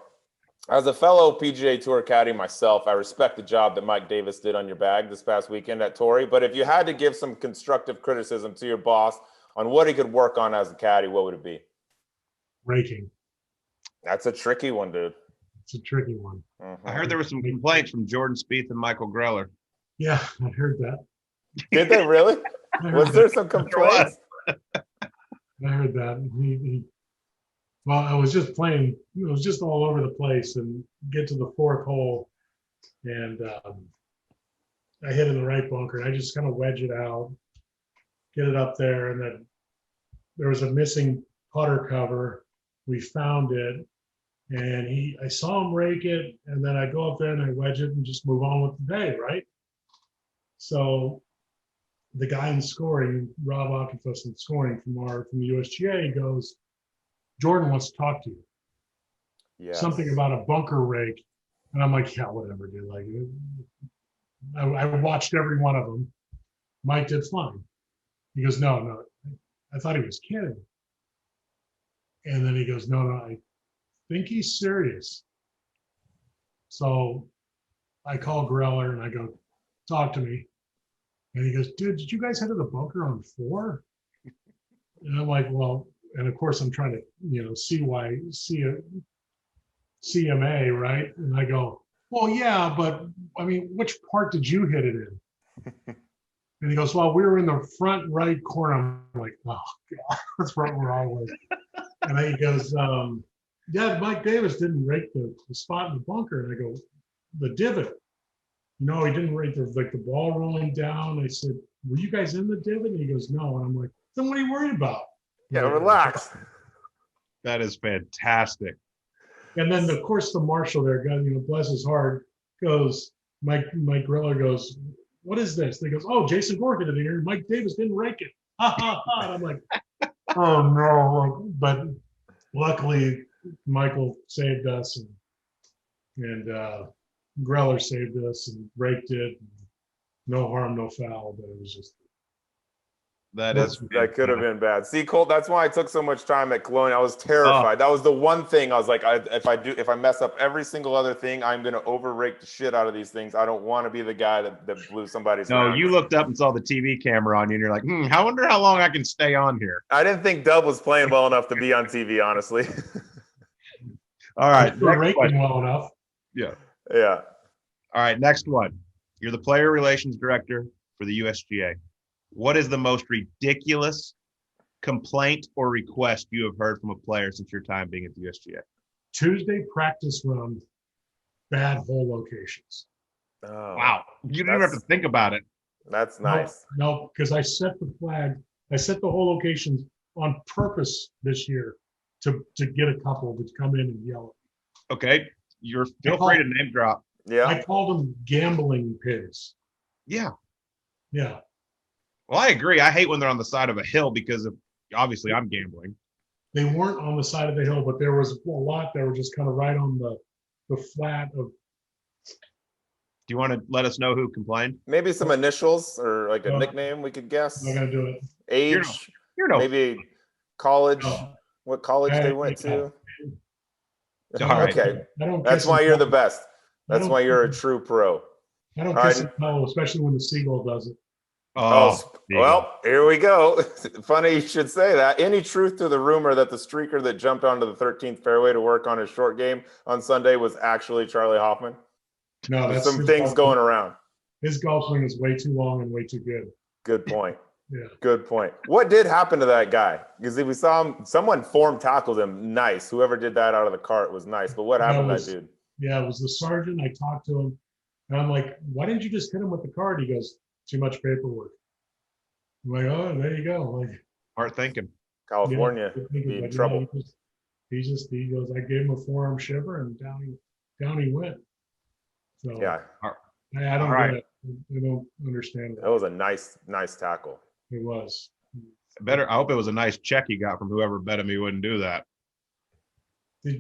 As a fellow PGA Tour caddy myself, I respect the job that Mike Davis did on your bag this past weekend at Torrey. But if you had to give some constructive criticism to your boss on what he could work on as a caddy, what would it be? Raking. That's a tricky one, dude. It's a tricky one. I heard there were some complaints from Jordan Spieth and Michael Greller. Yeah, I heard that. Did they really? I heard Was there that. some complaints? I heard that. Well, I was just playing. It was just all over the place, and get to the fourth hole, and I hit in the right bunker, and I just kind of wedge it out, get it up there, and then there was a missing putter cover. We found it, and I saw him rake it, and then I go up there and I wedge it and just move on with the day, right? So the guy in scoring, Rob Ockenfuss in scoring from the USGA, he goes, Jordan wants to talk to you. Yes. Something about a bunker rake. And I'm like, yeah, whatever, dude. Like, I watched every one of them. Mike did fine. He goes, no. I thought he was kidding. And then he goes, no, I think he's serious. So I call Greller and I go, talk to me. And he goes, dude, did you guys head to the bunker on 4? And I'm like, well, and of course I'm trying to, CMA, right? And I go, well, yeah, but I mean, which part did you hit it in? And he goes, well, we were in the front right corner. I'm like, oh God, that's right where I was. And then he goes, yeah, Mike Davis didn't rake the spot in the bunker. And I go, the divot. No, he didn't rake the ball rolling down. I said, were you guys in the divot? And he goes, no. And I'm like, then what are you worried about? Yeah, relax. That is fantastic. And then, of course, the marshal there, God, bless his heart, goes, Mike Greller goes, what is this? And he goes, oh, Jason Gore hit it here. Mike Davis didn't rake it. Ha, ha, ha. And I'm like, oh, no. But luckily, Michael saved us, and Greller saved us and raked it. No harm, no foul, but it was just. That could have been bad. See, Colt, that's why I took so much time at Colonial. I was terrified. That was the one thing I was like, if I mess up every single other thing, I'm gonna overrake the shit out of these things. I don't want to be the guy that blew somebody's. No, you looked up and saw the TV camera on you, and you're like, I wonder how long I can stay on here. I didn't think Dub was playing well enough to be on TV, honestly. All right, we're raking well enough. Yeah. Yeah. All right, next one. You're the player relations director for the USGA. What is the most ridiculous complaint or request you have heard from a player since your time being at the USGA? Tuesday practice run, bad hole locations. Oh, Wow. You didn't even have to think about it. That's nice. No, because I set the flag. I set the hole locations on purpose this year to get a couple to come in and yell. Okay. Feel free to name drop. Yeah. I called them gambling pigs. Yeah. Yeah. Well, I agree. I hate when they're on the side of a hill because obviously I'm gambling. They weren't on the side of the hill, but there was a lot that were just kind of right on the flat of. Do you want to let us know who complained? Maybe some initials or like a nickname we could guess. I'm not gonna do it. Age. You're Maybe college. No. What college they went to. All right. Okay. I don't. That's kiss why and you're the tell. best. That's why you're a true pro. I don't All kiss right. and tell, especially when the seagull does it. Oh, well, here we go. Funny you should say that. Any truth to the rumor that the streaker that jumped onto the 13th fairway to work on his short game on Sunday was actually Charlie Hoffman? No, There's that's some things going around. His golf swing is way too long and way too good. Good point. Yeah. Good point. What did happen to that guy? Because if we saw him, someone form tackled him. Nice. Whoever did that out of the cart was nice. But what happened to that dude? Yeah, it was the sergeant. I talked to him, and I'm like, "Why didn't you just hit him with the card?" He goes, "Too much paperwork." I'm like, "Oh, there you go." Like, Smart thinking. California be in trouble. He goes, I gave him a forearm shiver, and down he went. So Yeah, I don't get it. I don't understand that was a nice tackle. It was. I hope it was a nice check he got from whoever bet him he wouldn't do that. I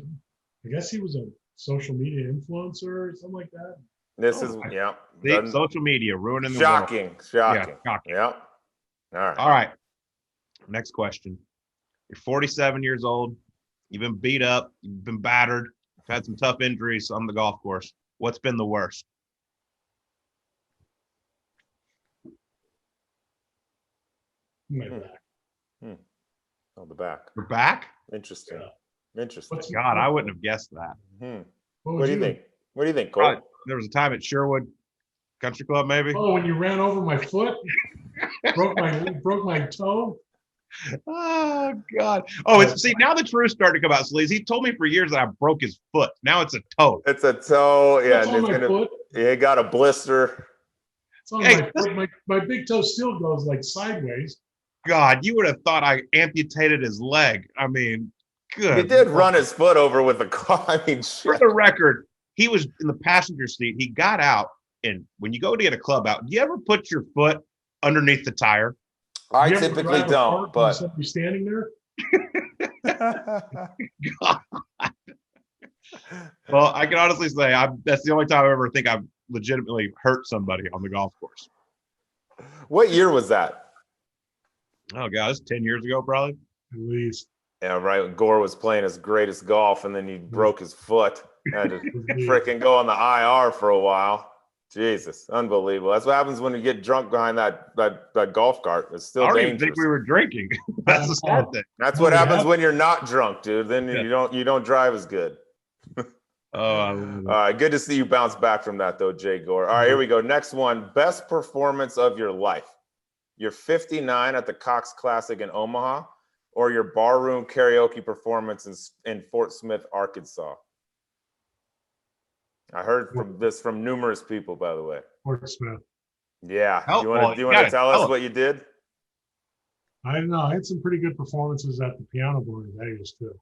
guess he was a social media influencer or something like that. This is yeah. See, social media ruining the shocking. world. Shocking. Yeah, shocking. Yep. All right. Next question. You're 47 years old. You've been beat up. You've been battered. You've had some tough injuries on the golf course. What's been the worst? My back. Oh, the back. Your back? Interesting. Yeah. Interesting. God, I wouldn't have guessed that. What do you think? What do you think, Colt? There was a time at Sherwood Country Club, maybe. Oh, when you ran over my foot, broke my toe. Oh God! Oh, see now the truth's starting to come out. Sleaze. He told me for years that I broke his foot. Now it's a toe. It's a toe. Yeah, It's on my foot. Yeah, got a blister. It's on my foot. My big toe still goes like sideways. God, you would have thought I amputated his leg. I mean, good. He did run his foot over with a car. I mean, shit. For the record, he was in the passenger seat. He got out, and when you go to get a club out, do you ever put your foot underneath the tire? I typically don't, but somebody standing there. Well, I can honestly say that's the only time I ever think I've legitimately hurt somebody on the golf course. What year was that? Oh God, it's 10 years ago, probably. At least. Yeah, right. When Gore was playing his greatest golf, and then he broke his foot. Had to freaking go on the IR for a while. Jesus, unbelievable. That's what happens when you get drunk behind that golf cart. It's still dangerous. I don't even think we were drinking. That's the sad thing. That's what happens when you're not drunk, dude. Then you don't drive as good. All right, good to see you bounce back from that, though, Jay Gore. All right, here we go. Next one, best performance of your life. Your 59 at the Cox Classic in Omaha, or your barroom karaoke performance in Fort Smith, Arkansas. I heard from numerous people, by the way. Fort Smith. Yeah. Do you want to tell us what you did? I don't know. I had some pretty good performances at the piano bar in Vegas too.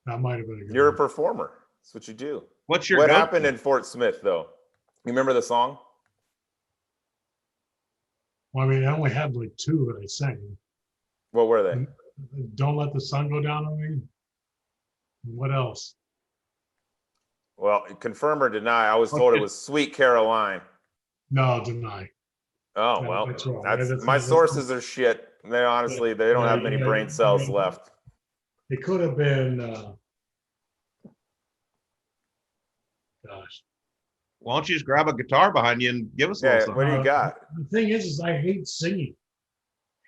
That might have been a good You're one. a performer. That's what you do. What happened in Fort Smith, though? You remember the song? Well, I mean, I only had like two that I sang. What were they? Don't Let the Sun Go Down on Me. What else? Well, confirm or deny. I was told it was Sweet Caroline. No, deny. Oh, well, that's my sources are shit. They honestly, they don't have many brain cells left. It could have been, gosh. Why don't you just grab a guitar behind you and give us a little something? What do you got? The thing is I hate singing.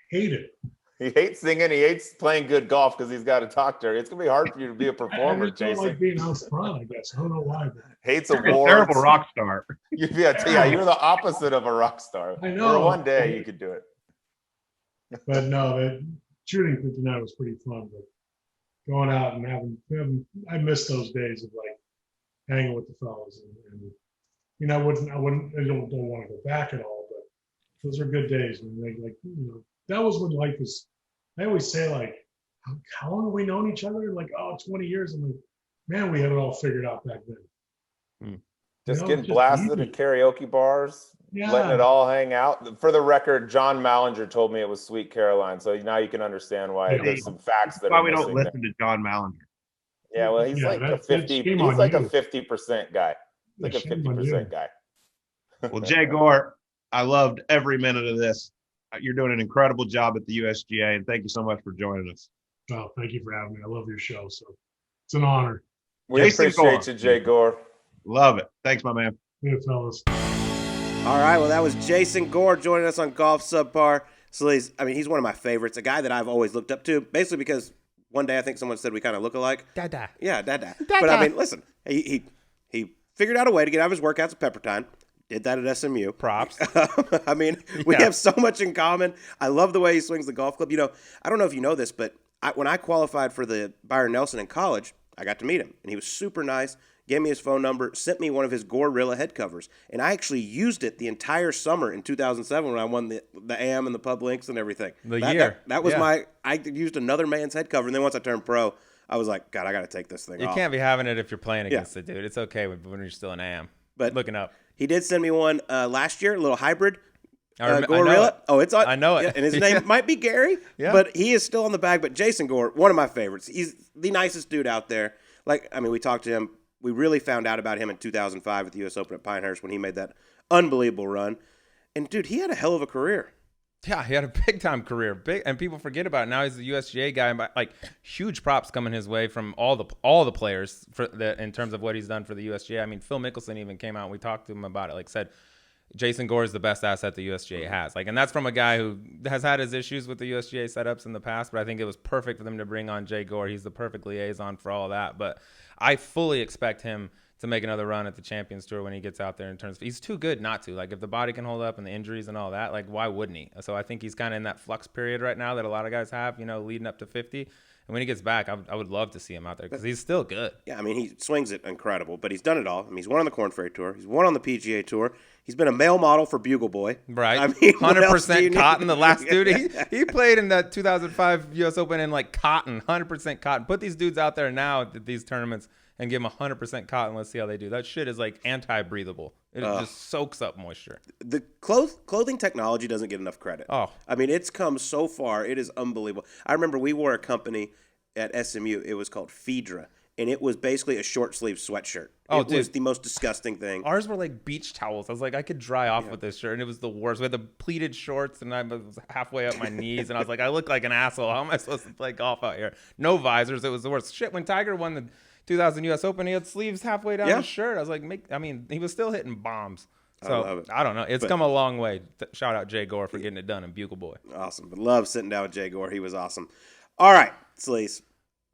Hate it. He hates singing. He hates playing good golf because he's got to talk to her. It's gonna be hard for you to be a performer, Jason. I don't like being out front, I guess. I don't know why. Hates You're awards. a terrible rock star. Yeah, you're the opposite of a rock star. I know. For one day, you could do it. But no, that shooting 59 was pretty fun. But going out and I miss those days of like hanging with the fellas, and I don't want to go back at all, but those are good days. And that was when life was. I always say like, how long have we known each other? Like, 20 years. I'm like, man, we had it all figured out back then. Just getting blasted easy. at karaoke bars, letting it all hang out. For the record, John Mallinger told me it was Sweet Caroline, so now you can understand why there's some facts that are we don't missing listen to John Mallinger. Yeah, well, he's like a 50. He's like a 50% guy. Like a 50% guy. Well, Jay Gore, I loved every minute of this. You're doing an incredible job at the USGA, and thank you so much for joining us. Oh, thank you for having me. I love your show, so it's an honor. We appreciate you, Jay Gore. Love it. Thanks, my man. Yeah, fellas. All right, well, that was Jason Gore joining us on Golf Subpar. So he's one of my favorites, a guy that I've always looked up to, basically because one day I think someone said we kind of look alike. Dada. Yeah, dada. But I mean, listen, he figured out a way to get out of his workouts at Peppertine. Did that at SMU. Props. I mean, we have so much in common. I love the way he swings the golf club. I don't know if you know this, but when I qualified for the Byron Nelson in college, I got to meet him, and he was super nice. Gave me his phone number, sent me one of his Gorilla head covers, and I actually used it the entire summer in 2007 when I won the AM and the Pub Links and everything. That was I used another man's head cover, and then once I turned pro, I was like, God, I got to take this thing off. You can't be having it if you're playing against it, dude. It's okay when you're still an AM. But looking up. He did send me one last year, a little hybrid. Gorilla. I know it. Yeah, and his name might be Gary, but he is still on the bag. But Jason Gore, one of my favorites. He's the nicest dude out there. We talked to him. We really found out about him in 2005 at the U.S. Open at Pinehurst when he made that unbelievable run. And, dude, he had a hell of a career. Yeah, he had a big-time career. And people forget about it. Now he's the USGA guy. Huge props coming his way from all the players in terms of what he's done for the USGA. I mean, Phil Mickelson even came out and we talked to him about it. Said Jason Gore is the best asset the USGA has. And that's from a guy who has had his issues with the USGA setups in the past, but I think it was perfect for them to bring on Jay Gore. He's the perfect liaison for all of that. But I fully expect him to make another run at the Champions Tour when he gets out there he's too good not to. If the body can hold up and the injuries and all that, why wouldn't he? So I think he's kind of in that flux period right now that a lot of guys have, leading up to 50. And when he gets back, I would love to see him out there because he's still good. Yeah, I mean, he swings it incredible, but he's done it all. I mean, he's won on the Korn Ferry Tour. He's won on the PGA Tour. He's been a male model for Bugle Boy. Right. I mean, 100% cotton. The last dude, he played in that 2005 U.S. Open in cotton, 100% cotton. Put these dudes out there now at these tournaments and give them 100% cotton. Let's see how they do. That shit is anti-breathable. It just soaks up moisture. The clothing technology doesn't get enough credit. Oh. I mean, it's come so far. It is unbelievable. I remember we wore a company at SMU. It was called Phaedra, and it was basically a short sleeve sweatshirt. It was the most disgusting thing. Ours were beach towels. I was I could dry off with this shirt, and it was the worst. We had the pleated shorts, and I was halfway up my knees, and I was like, I look like an asshole. How am I supposed to play golf out here? No visors. It was the worst. Shit, when Tiger won the 2000 U.S. Open, he had sleeves halfway down his shirt. I was like, he was still hitting bombs. So I don't know. It's come a long way. Shout out Jay Gore for getting it done in Bugle Boy. Awesome. But love sitting down with Jay Gore. He was awesome. All right, Sleaze.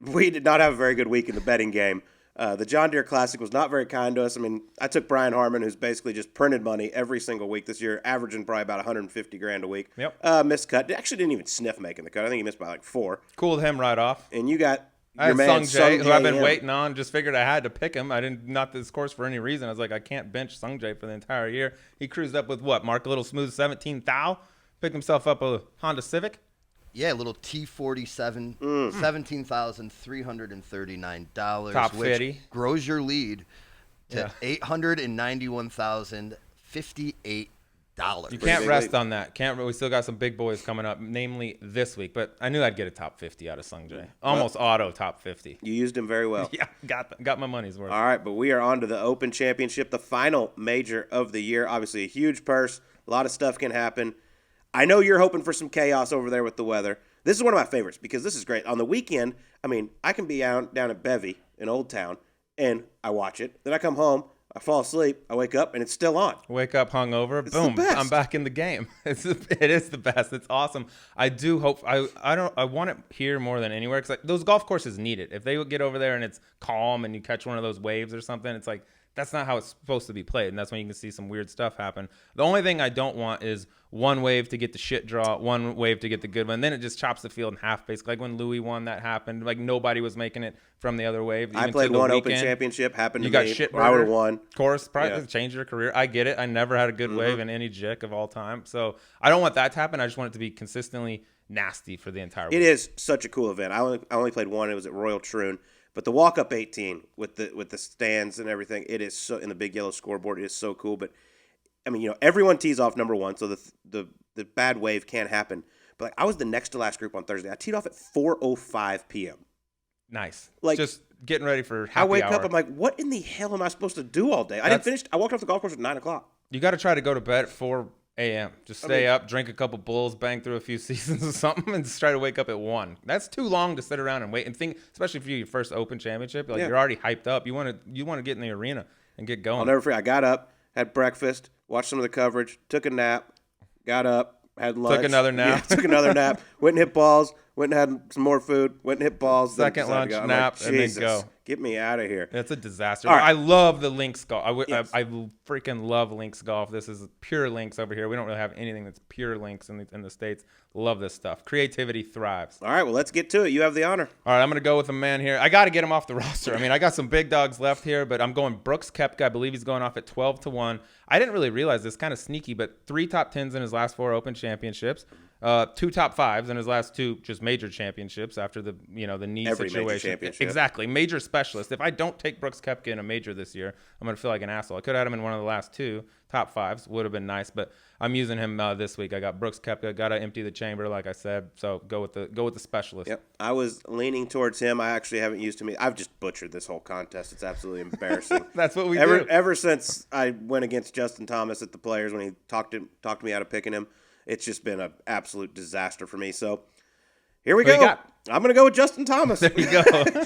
We did not have a very good week in the betting game. The John Deere Classic was not very kind to us. I mean, I took Brian Harmon, who's basically just printed money every single week this year, averaging probably about $150,000 a week. Yep. Missed cut. Actually didn't even sniff making the cut. I think he missed by 4. Cooled him right off. And you got I your had man Sungjae, who I've been waiting on. Just figured I had to pick him. I didn't not this course for any reason. I was like, I can't bench Sungjae for the entire year. He cruised up with what? Mark a little smooth 17 thou. Picked himself up a Honda Civic. Yeah, a little T47, $17,339. Top which 50. grows your lead to $891,058. You can't rest on that. We still got some big boys coming up, namely this week. But I knew I'd get a top 50 out of Sungjae. Almost auto top 50. You used him very well. Yeah, got my money's worth. All right, but we are on to the Open Championship, the final major of the year. Obviously, a huge purse. A lot of stuff can happen. I know you're hoping for some chaos over there with the weather. This is one of my favorites because this is great. On the weekend, I can be down at Bevy in Old Town, and I watch it. Then I come home, I fall asleep, I wake up, and it's still on. Wake up hungover, It's boom, the best. I'm back in the game. It is the best. It's awesome. I do hope I want it here more than anywhere because those golf courses need it. If they would get over there and it's calm and you catch one of those waves or something, it's that's not how it's supposed to be played, and that's when you can see some weird stuff happen. The only thing I don't want is one wave to get the shit draw, one wave to get the good one. Then it just chops the field in half, basically. Like when Louis won, that happened. Like nobody was making it from the other wave. I played one Open Championship, happened to me. You got shit. I would have won. Of course, probably changed your career. I get it. I never had a good wave in any jick of all time. So I don't want that to happen. I just want it to be consistently nasty for the entire week. It is such a cool event. I only played one. It was at Royal Troon. But the walk-up 18 with the stands and everything, it is so, in the big yellow scoreboard, it is so cool. But, I mean, everyone tees off number one, so the bad wave can't happen. But I was the next to last group on Thursday. I teed off at 4:05 p.m. Nice. Like, just getting ready for happy I wake hour. up, I'm like, what in the hell am I supposed to do all day? I didn't finish. I walked off the golf course at 9 o'clock. You got to try to go to bed at 4 a.m. Just stay up, drink a couple bulls, bang through a few seasons or something, and just try to wake up at 1. That's too long to sit around and wait and think, especially for your first Open Championship. Like you're already hyped up. You want to get in the arena and get going. I'll never forget. I got up, had breakfast, watched some of the coverage, took a nap, got up, had lunch. Took another nap. Yeah, took another nap. Went and hit balls. Went and had some more food. Went and hit balls. Second lunch, nap, and then go. Get me out of here. It's a disaster. All right. I love the links golf. I freaking love links golf. This is pure links over here. We don't really have anything that's pure links in the States. Love this stuff. Creativity thrives. All right, well, let's get to it. You have the honor. All right, I'm going to go with a man here. I got to get him off the roster. I mean, I got some big dogs left here, but I'm going Brooks Koepka. I believe he's going off at 12-1. I didn't really realize this, kind of sneaky, but 3 top 10s in his last 4 Open Championships. 2 top 5s in his last 2 just major championships after the knee Every situation. major championship. Exactly, major specialist. If I don't take Brooks Koepka in a major this year, I'm gonna feel like an asshole. I could have had him in one of the last 2 top 5s. Would have been nice, but I'm using him this week. I got Brooks Koepka. Got to empty the chamber, like I said. So go with the specialist. Yep, I was leaning towards him. I actually haven't used him. I've just butchered this whole contest. It's absolutely embarrassing. That's what we do. Ever since I went against Justin Thomas at the Players when he talked me out of picking him. It's just been an absolute disaster for me. So here we go. I'm going to go with Justin Thomas. There you go.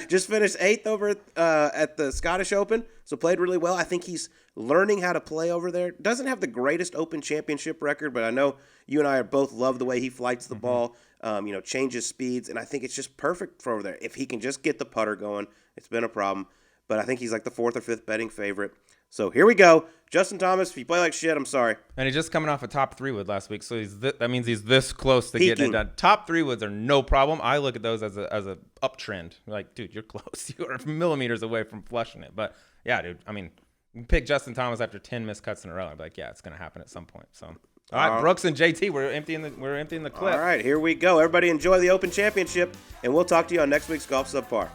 Just finished 8th over at the Scottish Open, so played really well. I think he's learning how to play over there. Doesn't have the greatest Open Championship record, but I know you and I both love the way he flights the ball, changes speeds, and I think it's just perfect for over there. If he can just get the putter going, it's been a problem. But I think he's like the 4th or 5th betting favorite. So here we go. Justin Thomas, if you play like shit, I'm sorry. And he's just coming off a top 3 wood last week, so that means he's this close to Peaking. getting it done. Top 3 woods are no problem. I look at those as a uptrend. Like, dude, you're close. You are millimeters away from flushing it. But yeah, dude, I mean, you pick Justin Thomas after 10 missed cuts in a row. I'd be like, yeah, it's gonna happen at some point. So all right, Brooks and JT, we're emptying the clip. All right, here we go. Everybody enjoy the Open Championship, and we'll talk to you on next week's Golf Subpar.